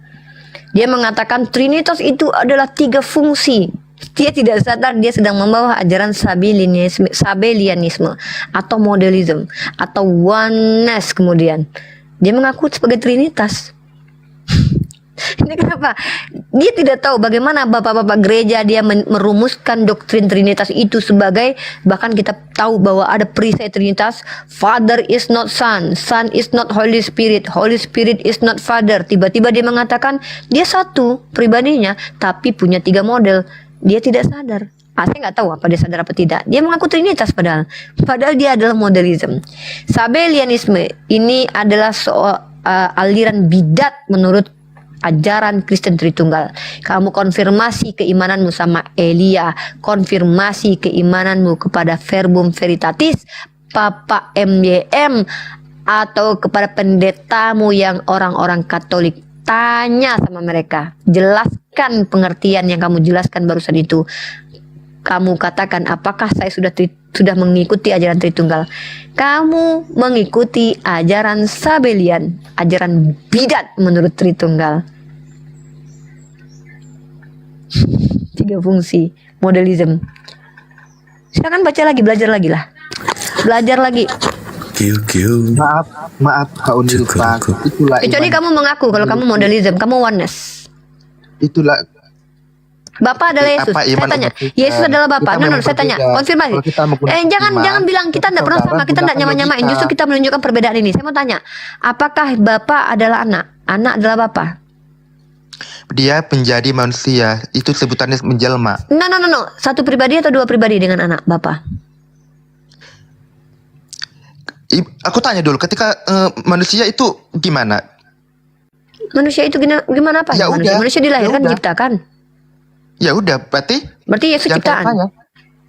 Dia mengatakan Trinitas itu adalah 3 fungsi. Dia tidak sadar dia sedang membawa ajaran Sabelianisme atau modelism atau oneness. Kemudian dia mengaku sebagai Trinitas. Ini kenapa? Dia tidak tahu bagaimana bapak-bapak gereja dia merumuskan doktrin Trinitas itu sebagai, bahkan kita tahu bahwa ada perisai Trinitas, Father is not Son, Son is not Holy Spirit, Holy Spirit is not Father. Tiba-tiba dia mengatakan dia satu pribadinya tapi punya 3 model. Dia tidak sadar. Saya nggak tahu apa dia sadar apa tidak. Dia mengaku Trinitas padahal dia adalah modelism. Sabelianisme ini adalah aliran bidat menurut ajaran Kristen Tritunggal. Kamu konfirmasi keimananmu sama Elia, konfirmasi keimananmu kepada Verbum Veritatis, Papa MYM, atau kepada pendetamu yang orang-orang Katolik. Tanya sama mereka, jelaskan pengertian yang kamu jelaskan barusan itu. Kamu katakan, apakah saya sudah mengikuti ajaran Tritunggal? Kamu mengikuti ajaran Sabelian, ajaran bidat menurut Tritunggal. 3 fungsi modelism. Silakan baca lagi, belajar lagi lah. Belajar lagi. Maaf Kak Unilpa. Itulah Kecuali kamu mengaku kalau kamu modelism, kamu oneness. Itulah Bapak adalah Yesus. Apa Saya iman tanya, untuk kita? Yesus adalah Bapak. Kita memang Saya tanya, berbeda. konfirmasi. Kalau kita menggunakan Jangan iman, bilang kita tidak pernah sama, kita tidak nyama-nyamain. logika. Justru kita menunjukkan perbedaan ini. Saya mau tanya, apakah Bapak adalah anak? Anak adalah Bapak? Dia menjadi manusia, itu sebutannya menjelma. No. Satu pribadi atau 2 pribadi dengan anak Bapak? Aku tanya dulu, ketika manusia itu gimana? Manusia itu gimana apa? Ya Manusia, udah, manusia dilahirkan, ya udah. diciptakan. Ya udah, berarti Yesus jangan ciptaan. tanya.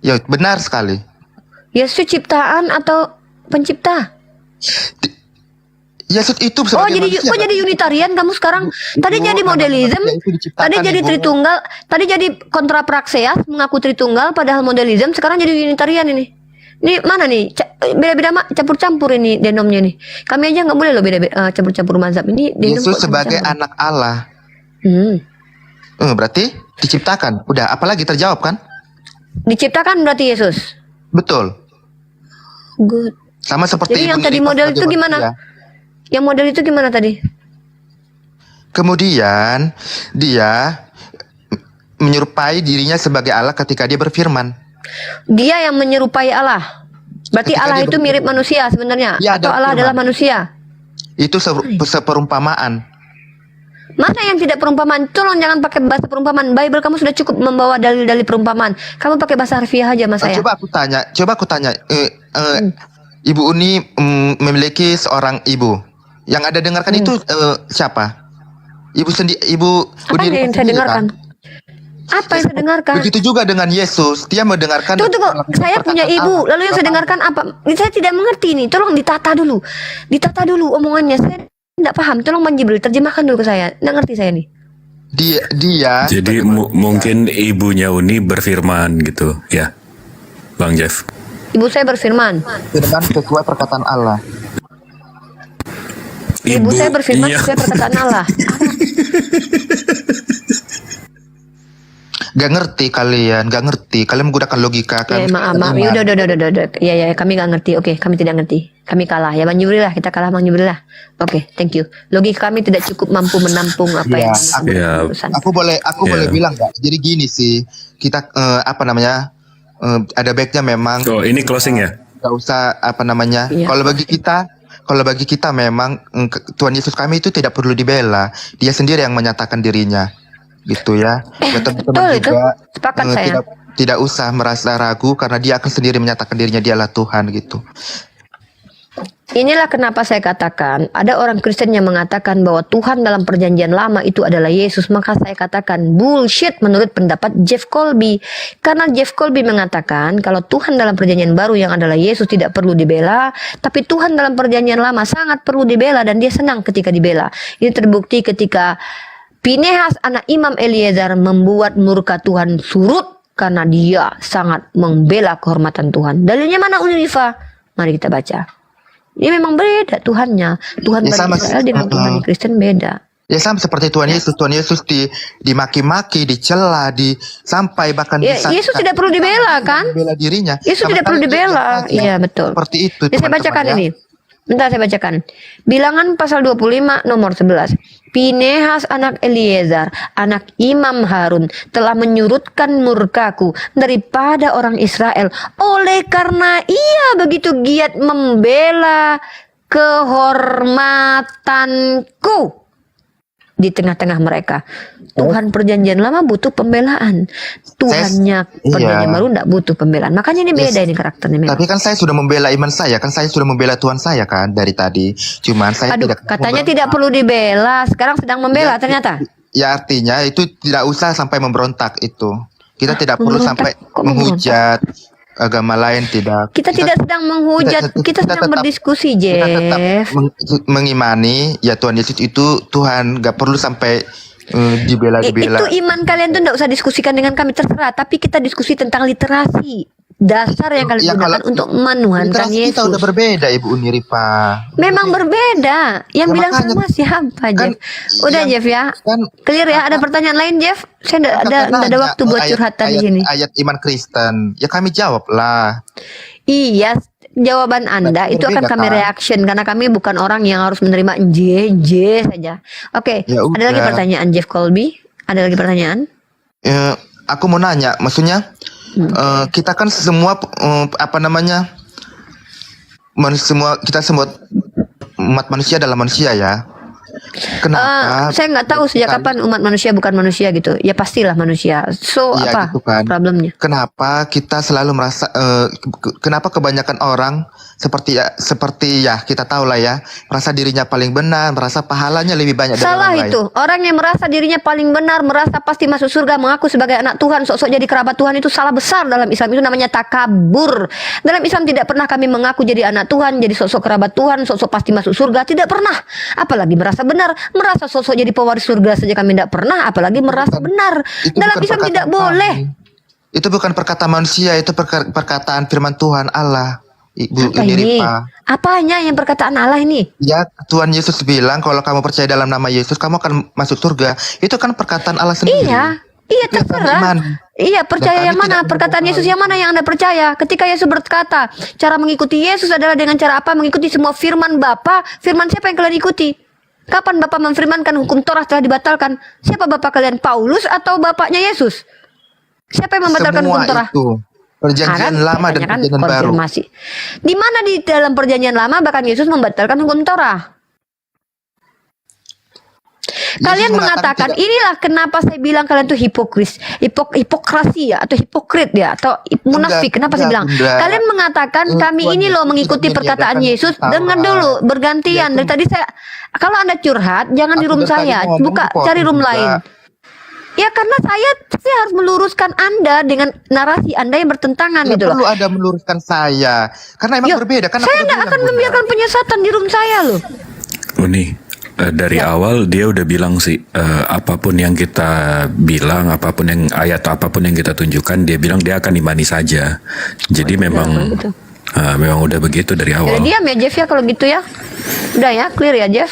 Ya benar sekali. Yesus ciptaan atau pencipta? Yesus itu Oh sebagai jadi manusia. jadi unitarian kamu sekarang. Tadi jadi modelism, manusia itu diciptakan, tadi jadi Ibu. Tritunggal, tadi jadi kontrapraxeas mengaku Tritunggal padahal modelism, sekarang jadi unitarian ini. Ini mana nih? Beda-beda campur-campur ini denomnya nih. Kami aja nggak boleh loh beda campur-campur mazhab ini. Denom Yesus kok sebagai campur-campur. anak Allah. Berarti diciptakan. Udah, apalagi terjawab kan? Diciptakan berarti Yesus. Betul. Good. Sama seperti Jadi yang Ibu tadi Nilipa model sebagai itu gimana? manusia. Yang model itu gimana tadi? Kemudian dia menyerupai dirinya sebagai Allah ketika dia berfirman. Dia yang menyerupai Allah. Berarti Ketika Allah dia itu mirip manusia sebenarnya, Ya, atau ada Allah firman. adalah manusia? Itu seperumpamaan. Mana yang tidak perumpamaan? Tolong jangan pakai bahasa perumpamaan. Bible kamu sudah cukup membawa dalil-dalil perumpamaan. Kamu pakai bahasa harfiah aja mas saya. Coba aku tanya. Ibu Uni memiliki seorang ibu. Yang ada dengarkan itu siapa? Ibu sendiri, Ibu Apa Uni yang saya sendiri, dengarkan? kan? Apa yang saya dengarkan? Begitu juga dengan Yesus. Dia mendengarkan. Tunggu, saya punya ibu. Lalu yang saya dengarkan apa? Saya tidak mengerti nih. Tolong ditata dulu. Ditata dulu omongannya. Saya tidak paham. Tolong Bang Jibril terjemahkan dulu ke saya. Tidak ngerti saya nih. Dia Jadi mungkin ibunya Uni berfirman gitu, ya, Bang Jeff. Ibu saya berfirman. firman sesuai perkataan Allah. Ibu saya berfirman iya. sesuai perkataan Allah. Gak ngerti kalian, Kalian menggunakan logika kan? Maaf. Ya, udah. Ya, kami nggak ngerti. Oke, kami tidak ngerti. Kami kalah. Ya, Bang Jibril lah. Kita kalah Bang Jibril lah. Oke, thank you. Logika kami tidak cukup mampu menampung apa Ya, yang urusan. Aku boleh bilang nggak? Jadi gini sih, kita ada baiknya memang Oh, ini closing ya? nggak usah Iya. Kalau bagi kita memang Tuhan Yesus kami itu tidak perlu dibela. Dia sendiri yang menyatakan dirinya, gitu ya. Dan teman-teman betul itu. juga Sepakat saya. tidak usah merasa ragu karena dia akan sendiri menyatakan dirinya dialah Tuhan gitu. Inilah kenapa saya katakan ada orang Kristen yang mengatakan bahwa Tuhan dalam perjanjian lama itu adalah Yesus. Maka saya katakan bullshit menurut pendapat Jeff Colby. Karena Jeff Colby mengatakan kalau Tuhan dalam perjanjian baru yang adalah Yesus tidak perlu dibela. Tapi Tuhan dalam perjanjian lama sangat perlu dibela dan dia senang ketika dibela. Ini terbukti ketika Pinehas anak Imam Eliezer membuat murka Tuhan surut karena dia sangat membela kehormatan Tuhan. Dalilnya mana Unirifa? Mari kita baca. Ini memang beda Tuhannya. Tuhan Ya, Bani sama Israel dengan Tuhan di Kristen beda. Ya sama seperti Tuhan Yesus. Tuhan Yesus dimaki-maki, dicela, sampai bahkan Ya, Yesus tidak perlu dibela kan? Bela dirinya. Yesus Sama tidak perlu sekali dibela. saja. Iya betul. Seperti itu. Ya, saya teman-teman, bacakan ya. ini. Bentar saya bacakan. Bilangan pasal 25 nomor 11. Pinehas anak Eliezer, anak Imam Harun, telah menyurutkan murkaku daripada orang Israel. Oleh karena ia begitu giat membela kehormatanku di tengah-tengah mereka. Tuhan perjanjian lama butuh pembelaan. Tuhannya perjanjian iya. baru tidak butuh pembelaan. Makanya ini beda ini karakternya memang. Tapi kan saya sudah membela iman saya, kan saya sudah membela Tuhan saya kan dari tadi. Cuman saya Aduh, tidak katanya tidak perlu dibela. Sekarang sedang membela ternyata. Ya artinya itu tidak usah sampai memberontak itu. Kita tidak perlu memberontak? sampai Kok menghujat agama lain, tidak. Kita tidak sedang menghujat, kita sedang tetap- berdiskusi, Kita tetap Jeff. mengimani ya Tuhan Yesus itu Tuhan, gak perlu sampai dibela-dibela. Itu iman kalian tuh enggak usah diskusikan dengan kami terserah, tapi kita diskusi tentang literasi. Dasar yang kalian Ya, gunakan kalau- untuk menuhankan Literasi kita Yesus. udah berbeda Ibu Uniripa. Memang berbeda. Yang Ya, bilang makanya- sama siapa, kan Jeff? Udah, yang- Jeff ya. kan- Clear ya. Ada pertanyaan lain, Jeff? Saya enggak ada Kakak waktu buat nanya curhatan di ayat, sini. ayat iman Kristen. Ya kami jawab lah. Iya, jawaban Anda itu akan berbeda, kami kan? reaction karena kami bukan orang yang harus menerima J saja. Oke, Ya ada lagi udah. pertanyaan Jeff Colby? Ada lagi pertanyaan? Aku mau nanya, maksudnya kita kan semua kita semua umat manusia adalah manusia ya. Kenapa? Saya nggak tahu sejak kapan umat manusia bukan manusia gitu. Ya pastilah manusia. So Iya, apa gitu kan. problemnya? Kenapa kita selalu merasa kenapa kebanyakan orang seperti ya kita tahu lah ya, merasa dirinya paling benar, merasa pahalanya lebih banyak dari Salah orang itu. lain. Orang yang merasa dirinya paling benar, merasa pasti masuk surga, mengaku sebagai anak Tuhan, sok-sok jadi kerabat Tuhan, itu salah besar dalam Islam. Itu namanya takabur. Dalam Islam tidak pernah kami mengaku jadi anak Tuhan, jadi sok-sok kerabat Tuhan, sok-sok pasti masuk surga. Tidak pernah. Apalagi merasa benar, merasa sok-sok jadi pewaris surga saja kami tidak pernah, apalagi merasa benar. Itu Dalam bukan Islam tidak perkataan boleh. kami. Itu bukan perkataan manusia, itu perkataan firman Tuhan Allah. Ibu Apa ini? Uniripa. Apanya yang perkataan Allah ini? Ya, Tuhan Yesus bilang kalau kamu percaya dalam nama Yesus, kamu akan masuk surga. Itu kan perkataan Allah sendiri. Iya Itu yang kami terserah. imani. Iya, percaya Dan yang kami mana? tidak Perkataan membohongi. Yesus yang mana yang Anda percaya? Ketika Yesus berkata, cara mengikuti Yesus adalah dengan cara apa? Mengikuti semua firman Bapa. Firman siapa yang kalian ikuti? Kapan Bapa memfirmankan hukum Torah telah dibatalkan? Siapa Bapa kalian? Paulus atau bapaknya Yesus? Siapa yang membatalkan Semua hukum Torah? itu perjanjian Ah, kan? lama dan Pertanyaan perjanjian baru. konfirmasi. Di mana di dalam perjanjian lama bahkan Yesus membatalkan hukum Torah? Kalian Yesus mengatakan tidak- inilah kenapa saya bilang kalian tuh hipokrasi ya atau hipokrit ya atau munafik. Kenapa saya bilang? Bunda. Kalian mengatakan kami Tuhan ini loh Yesus mengikuti tidak perkataan menyediakan Yesus. Taurat. Dengar dulu bergantian. Ya, Dari tadi saya kalau Anda curhat jangan di Aku room dari tadi saya, ngomong buka dipotong cari room juga. lain. Ya karena saya harus meluruskan Anda dengan narasi Anda yang bertentangan Tidak gitu loh. perlu ada meluruskan saya, karena emang Yo, berbeda. Kan saya tidak akan membiarkan penyesatan di room saya loh. Uni, dari awal dia udah bilang sih, apapun yang kita bilang, apapun yang ayat apapun yang kita tunjukkan, dia bilang dia akan imani saja. Jadi memang gitu. memang udah begitu dari Jadi awal. diam ya Jeff ya kalau gitu ya. Udah ya, clear ya Jeff.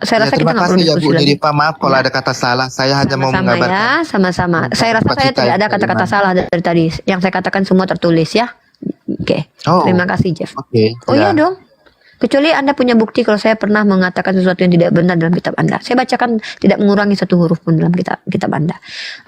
Saya rasa kita terima nggak perlu kasih ya Bu diskusi lagi. Uniripa, maaf kalau ada kata salah. Saya hanya mau Sama-sama mengabarkan. ya, sama-sama. Saya rasa saya Cita-cita tidak ada itu kata-kata iman. salah dari tadi. Yang saya katakan semua tertulis ya. Oke. Oh. Terima kasih Jeff. Oke, Oh ya. iya dong. Kecuali Anda punya bukti kalau saya pernah mengatakan sesuatu yang tidak benar dalam kitab Anda. Saya bacakan tidak mengurangi satu huruf pun dalam kitab Anda.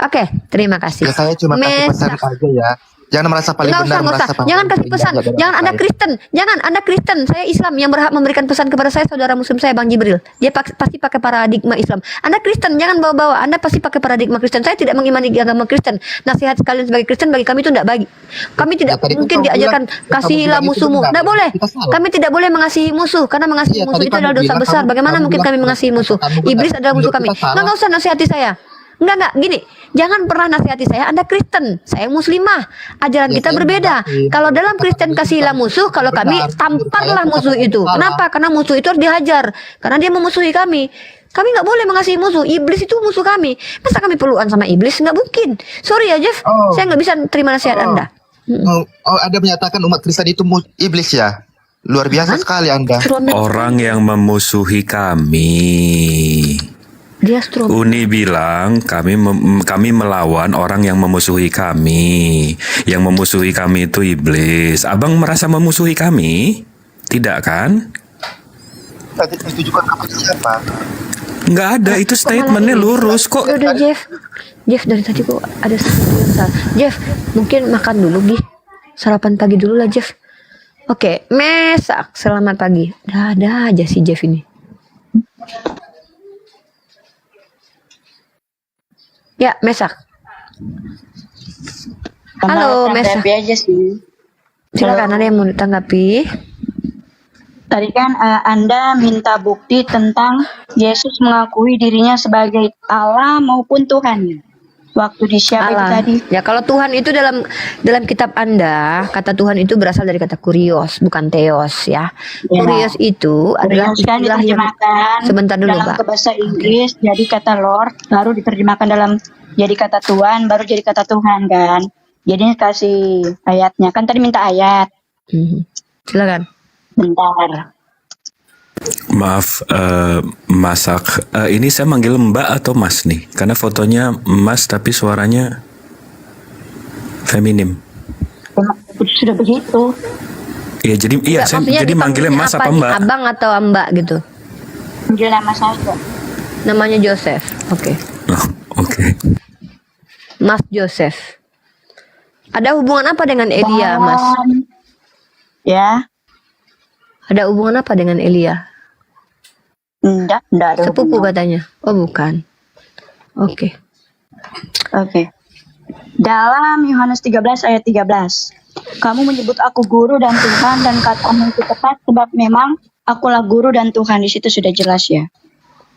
Oke, terima kasih. Ya saya cuma kasih pesan Mesak. aja ya. Jangan merasa paling Nggak usah, benar, nggak usah. merasa paling Jangan kasih pesan. jaga dalam Jangan Anda baik. Kristen. Jangan Anda Kristen. Saya Islam yang berhak memberikan pesan kepada saya, saudara Muslim saya, Bang Jibril. Dia pasti pakai paradigma Islam. Anda Kristen, jangan bawa-bawa. Anda pasti pakai paradigma Kristen. Saya tidak mengimani agama Kristen. Nasihat sekalian sebagai Kristen bagi kami itu tidak bagi. Kami tidak tadi kan mungkin kamu diajarkan bilang- kamu kasihilah bilang itu musuhmu. benar. Tidak boleh. Kita salah. Kami tidak boleh mengasihi musuh karena mengasihi Iya, musuh tadi itu kamu adalah dosa bilang- besar. Bagaimana kamu mungkin bilang kami mengasihi musuh? kamu benar. Iblis adalah musuh Menurut kami. kita salah. Nggak usah nasihati saya. Enggak, gini. Jangan pernah nasihati saya, Anda Kristen, saya Muslimah. Ajaran Ya, kita saya berbeda. mengerti. Kalau dalam Kristen kasihlah musuh, kalau kami Benar, tamparlah menurut musuh saya itu. salah. Kenapa? Karena musuh itu harus dihajar. Karena dia memusuhi kami. Kami nggak boleh mengasihi musuh. Iblis itu musuh kami. Masa kami perluan sama iblis? Nggak mungkin. Sorry ya, Jeff. Oh. Saya nggak bisa terima nasihat Anda. Oh, Anda menyatakan umat Kristen itu iblis ya? Luar biasa sekali Anda. Orang yang memusuhi kami. Dia strom. Uni bilang kami melawan orang yang memusuhi kami. Yang memusuhi kami itu iblis. Abang merasa memusuhi kami? Tidak kan? Tadi ditujukan kepada siapa? Nggak ada, itu statementnya lurus kok. Udah Jeff. Jeff dari tadi kok ada sesuatu yang salah. Jeff, mungkin makan dulu, Gi. Sarapan pagi dulu lah, Jeff. Oke, Mesak, selamat pagi. Ada aja si Jeff ini. Ya, Mesak. Halo, Mesak. Aja sih. Silakan, ada yang mau ditanggapi? Tadi kan Anda minta bukti tentang Yesus mengakui dirinya sebagai Allah maupun Tuhan. Waktu di siapa itu Allah. tadi? Ya, kalau Tuhan itu dalam kitab Anda, kata Tuhan itu berasal dari kata kurios, bukan theos ya. Ya. Kurios itu adalah Kurios kan istilah yang diterjemahkan sebentar dulu, dalam Mbak. ke bahasa Inggris jadi kata Lord, baru diterjemahkan dalam jadi kata Tuhan, baru jadi kata Tuhan kan. Jadi kasih ayatnya. Kan tadi minta ayat. Silakan. Bentar. Maaf, Masak. Ini saya manggil Mbak atau Mas nih? Karena fotonya Mas tapi suaranya feminim. Sudah begitu. Iya, jadi Enggak, saya maksudnya jadi manggilnya dipanggilnya Mas apa nih? Mbak? Abang atau Mbak gitu. Panggil nama saja. Namanya Joseph. Oke. Oh, oke. Mas Joseph. Ada hubungan apa dengan Elia, Mas? Ya. Ada hubungan apa dengan Elia? Enggak ada Sepupu hubungan. katanya. Oh, bukan. Oke. Oke. Dalam Yohanes 13 ayat 13. Kamu menyebut aku guru dan Tuhan dan katamu itu tepat sebab memang akulah guru dan Tuhan. Di situ sudah jelas ya.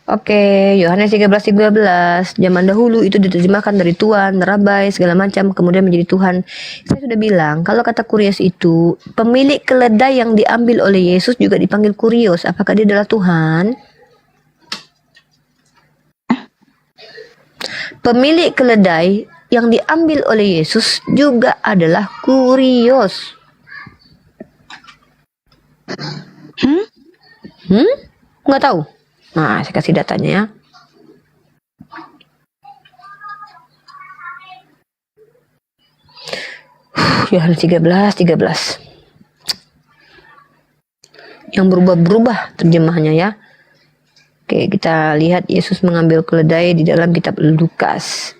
Oke, Yohanes 13:13. Zaman dahulu itu diterjemahkan dari Tuhan, Rabai, segala macam, kemudian menjadi Tuhan. Saya sudah bilang, kalau kata kurios itu, pemilik keledai yang diambil oleh Yesus juga dipanggil kurios. Apakah dia adalah Tuhan? Pemilik keledai yang diambil oleh Yesus juga adalah kurios. Nggak tahu. Nah, saya kasih datanya ya. Yohanes 13. Yang berubah-berubah terjemahannya ya. Oke, kita lihat Yesus mengambil keledai di dalam kitab Lukas.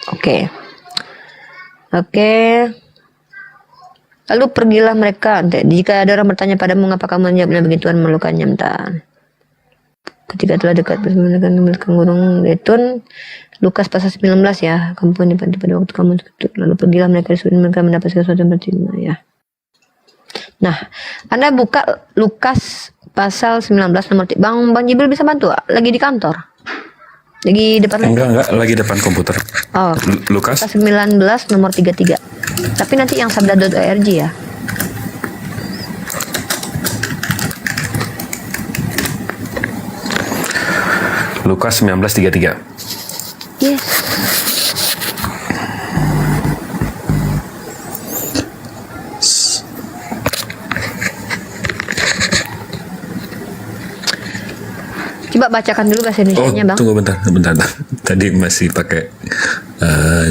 Oke. Lalu pergilah mereka. Jika ada orang bertanya padamu, ngapa kamu menjawabnya begitu, Tuhan memerlukannya. Ketika telah dekat memiliki gunung Letun, Lukas pasal 19 ya. Kamu pun pada waktu kamu tutup. Lalu pergilah mereka disuruh mereka mendapat sesuatu yang berterima ya. Nah, Anda buka Lukas pasal 19 nomor 3. Bang Jibril bisa bantu? Lagi di kantor? Lagi depan? Enggak, lagi depan komputer. Oh, Lukas pasal 19 nomor 33. Tapi nanti yang sabda.org ya. Lukas 19:33. Yes. Coba bacakan dulu bahasa Indonesianya, Bang. Tunggu bentar. Tadi masih pakai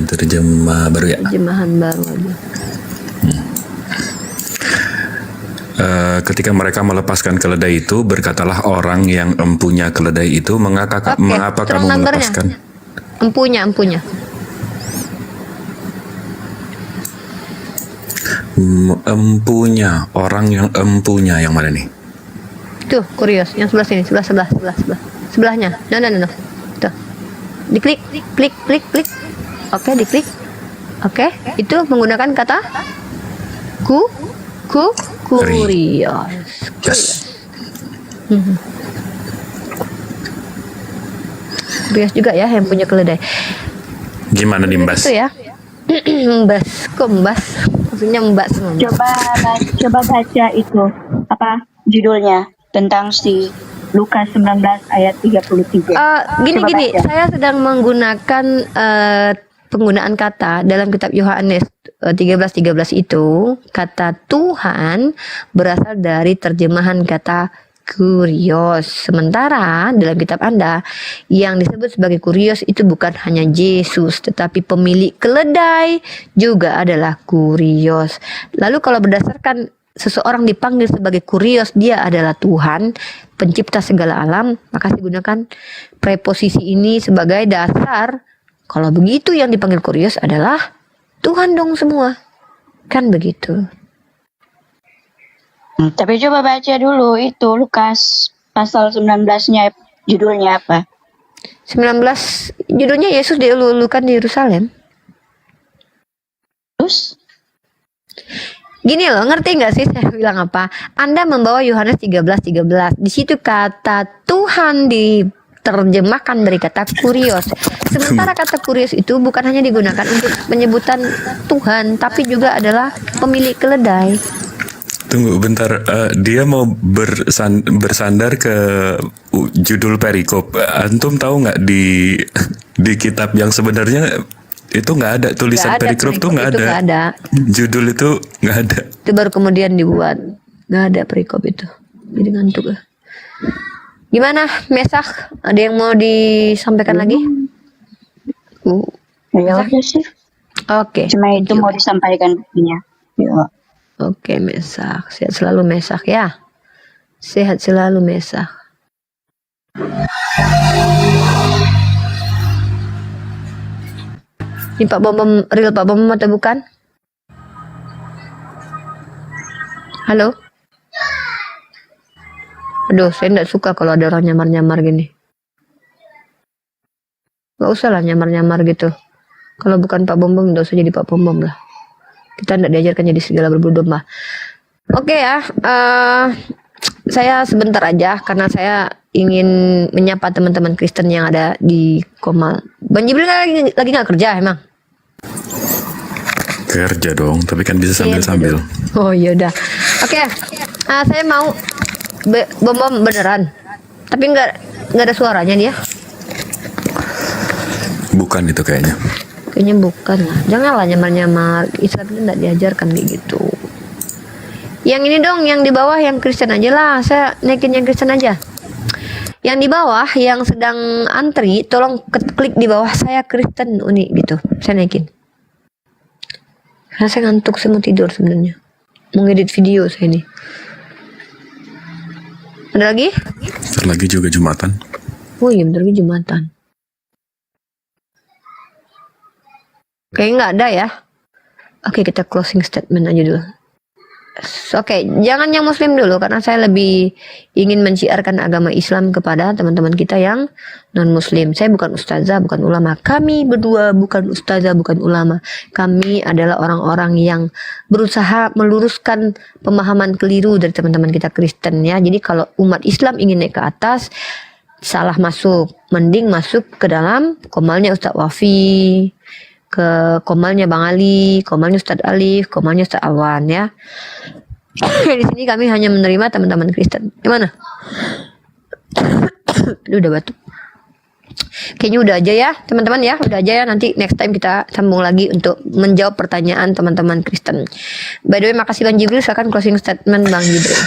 terjemah baru ya. Terjemahan baru aja. Ketika mereka melepaskan keledai itu, berkatalah orang yang empunya keledai itu, mengapa terang kamu numbernya. melepaskan? Empunya. Empunya, orang yang empunya yang mana nih? Tuh, kurios. Yang sebelah sini, sebelah. Sebelahnya. No. Tuh. Diklik, klik. Oke, diklik. Oke, itu menggunakan kata kurios. Yes. Kurios juga ya yang punya keledai. Gimana nih Mbas? Itu ya. Mbas. Maksudnya mbak semua. Coba baca itu apa judulnya tentang si Lukas 19 ayat 33. Gini, Coba baca. saya sedang menggunakan penggunaan kata dalam kitab Yohanes 13:13 itu, kata Tuhan berasal dari terjemahan kata kurios. Sementara dalam kitab Anda yang disebut sebagai kurios itu bukan hanya Yesus, tetapi pemilik keledai juga adalah kurios. Lalu kalau berdasarkan seseorang dipanggil sebagai kurios, dia adalah Tuhan, pencipta segala alam, maka saya gunakan preposisi ini sebagai dasar. Kalau begitu yang dipanggil kurios adalah Tuhan dong semua. Kan begitu. Tapi coba baca dulu itu Lukas pasal 19-nya judulnya apa? 19 judulnya Yesus dielulukan di Yerusalem. Terus? Gini loh, ngerti nggak sih saya bilang apa? Anda membawa Yohanes 13:13. Di situ kata Tuhan diterjemahkan dari kata kurios. Sementara kata kurios itu bukan hanya digunakan untuk penyebutan Tuhan, tapi juga adalah pemilik keledai. Tunggu bentar, dia mau bersandar ke judul perikop. Antum tahu nggak di kitab yang sebenarnya itu nggak ada tulisan perikop tuh nggak ada. Judul itu nggak ada. Itu baru kemudian dibuat. Nggak ada perikop itu. Jadi ngantuk lah. Gimana, Mesak? Ada yang mau disampaikan lagi? Ya udah sih. Oke. Cuma itu mau disampaikan buktinya. Ya. Oke, Mesak. Sehat selalu, Mesak ya. Sehat selalu, Mesak. Ini Pak Bom real Pak Bom atau bukan? Halo? Aduh, saya tidak suka kalau ada orang nyamar-nyamar gini. Gak usah lah nyamar-nyamar gitu. Kalau bukan Pak Bom, tidak usah jadi Pak Bom lah. Kita tidak diajarkan jadi segala berbulu domba. Oke ya, saya sebentar aja karena saya ingin menyapa teman-teman Kristen yang ada di Komal. Bang Jibril lagi nggak kerja emang? Kerja dong, tapi kan bisa sambil-sambil. Oh yaudah. Oke, saya mau bom beneran, tapi nggak ada suaranya dia. Bukan itu kayaknya. Kayaknya bukan lah. Janganlah nyamar-nyamar. Islam itu tidak diajarkan kayak gitu. Yang ini dong, yang di bawah yang Kristen aja lah. Saya naikin yang Kristen aja. Yang di bawah yang sedang antri, tolong klik di bawah saya Kristen Uni gitu. Saya naikin. Karena saya ngantuk, saya mau tidur sebenarnya. Mau ngedit video saya ini. Ada lagi? Bentar lagi juga Jumatan. Oh iya, bentar lagi Jumatan. Kayaknya nggak ada ya. Oke, kita closing statement aja dulu. Oke, jangan yang Muslim dulu karena saya lebih ingin menciarkan agama Islam kepada teman-teman kita yang non-Muslim. Saya bukan ustazah, bukan ulama. Kami berdua bukan ustazah, bukan ulama. Kami adalah orang-orang yang berusaha meluruskan pemahaman keliru dari teman-teman kita Kristen ya. Jadi kalau umat Islam ingin naik ke atas, salah masuk. Mending masuk ke dalam komalnya Ustadz Wafi, ke komalnya Bang Ali, komalnya Ustadz Alif, komalnya Ustadz Alwan ya. Di sini kami hanya menerima teman-teman Kristen. Gimana? Udah batuk. Kayaknya udah aja ya teman-teman ya, udah aja ya. Nanti next time kita sambung lagi untuk menjawab pertanyaan teman-teman Kristen. By the way, makasih Bang Jibril. Silakan closing statement Bang Jibril.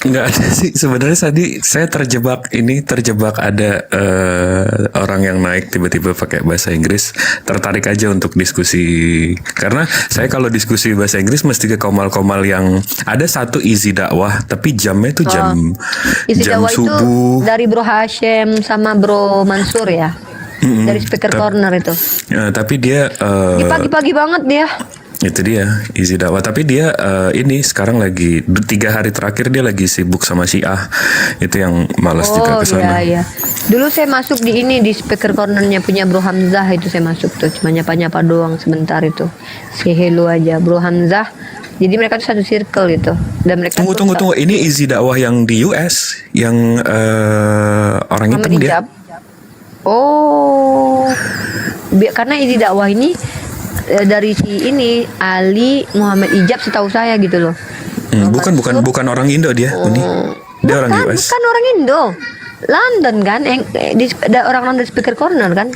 Nggak ada sih sebenarnya. Tadi saya terjebak ada orang yang naik tiba-tiba pakai bahasa Inggris, tertarik aja untuk diskusi karena saya kalau diskusi bahasa Inggris mesti ke komal-komal yang ada satu Easy Dakwah tapi jamnya itu jam subuh itu dari Bro Hashem sama Bro Mansur ya, dari Speaker Corner itu tapi dia pagi-pagi banget dia. Itu dia Easy dakwah. Tapi dia ini sekarang lagi 3 hari terakhir dia lagi sibuk sama Syiah. Itu yang malas juga ke sana. iya. Dulu saya masuk di ini di speaker cornernya punya Bro Hamzah, itu saya masuk tuh cuma nyapa-nyapa doang sebentar itu. Say hello aja Bro Hamzah. Jadi mereka tuh satu circle gitu. Dan mereka Tunggu. Ini Easy dakwah yang di US, yang orang hitam dia. Oh. Karena Easy dakwah ini dari si ini Ali Muhammad Ijab setahu saya gitu loh. Bukan orang Indo dia. Dia orang US. Bukan orang Indo. London kan, ada orang London speaker corner kan.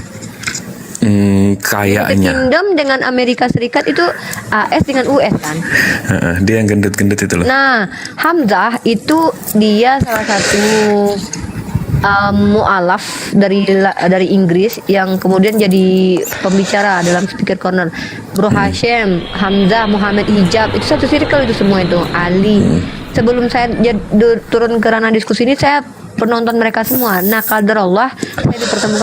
Kayaknya. Kingdom dengan Amerika Serikat itu AS dengan US kan. Dia yang gendut-gendut itu loh. Nah, Hamzah itu dia salah satu mu'alaf dari Inggris yang kemudian jadi pembicara dalam speaker corner. Bro Hashim, Hamzah, Muhammad Hijab, itu satu circle itu semua itu. Ali. Sebelum saya turun ke ranah diskusi ini, saya penonton mereka semua. Nah, qadarullah saya dipertemukan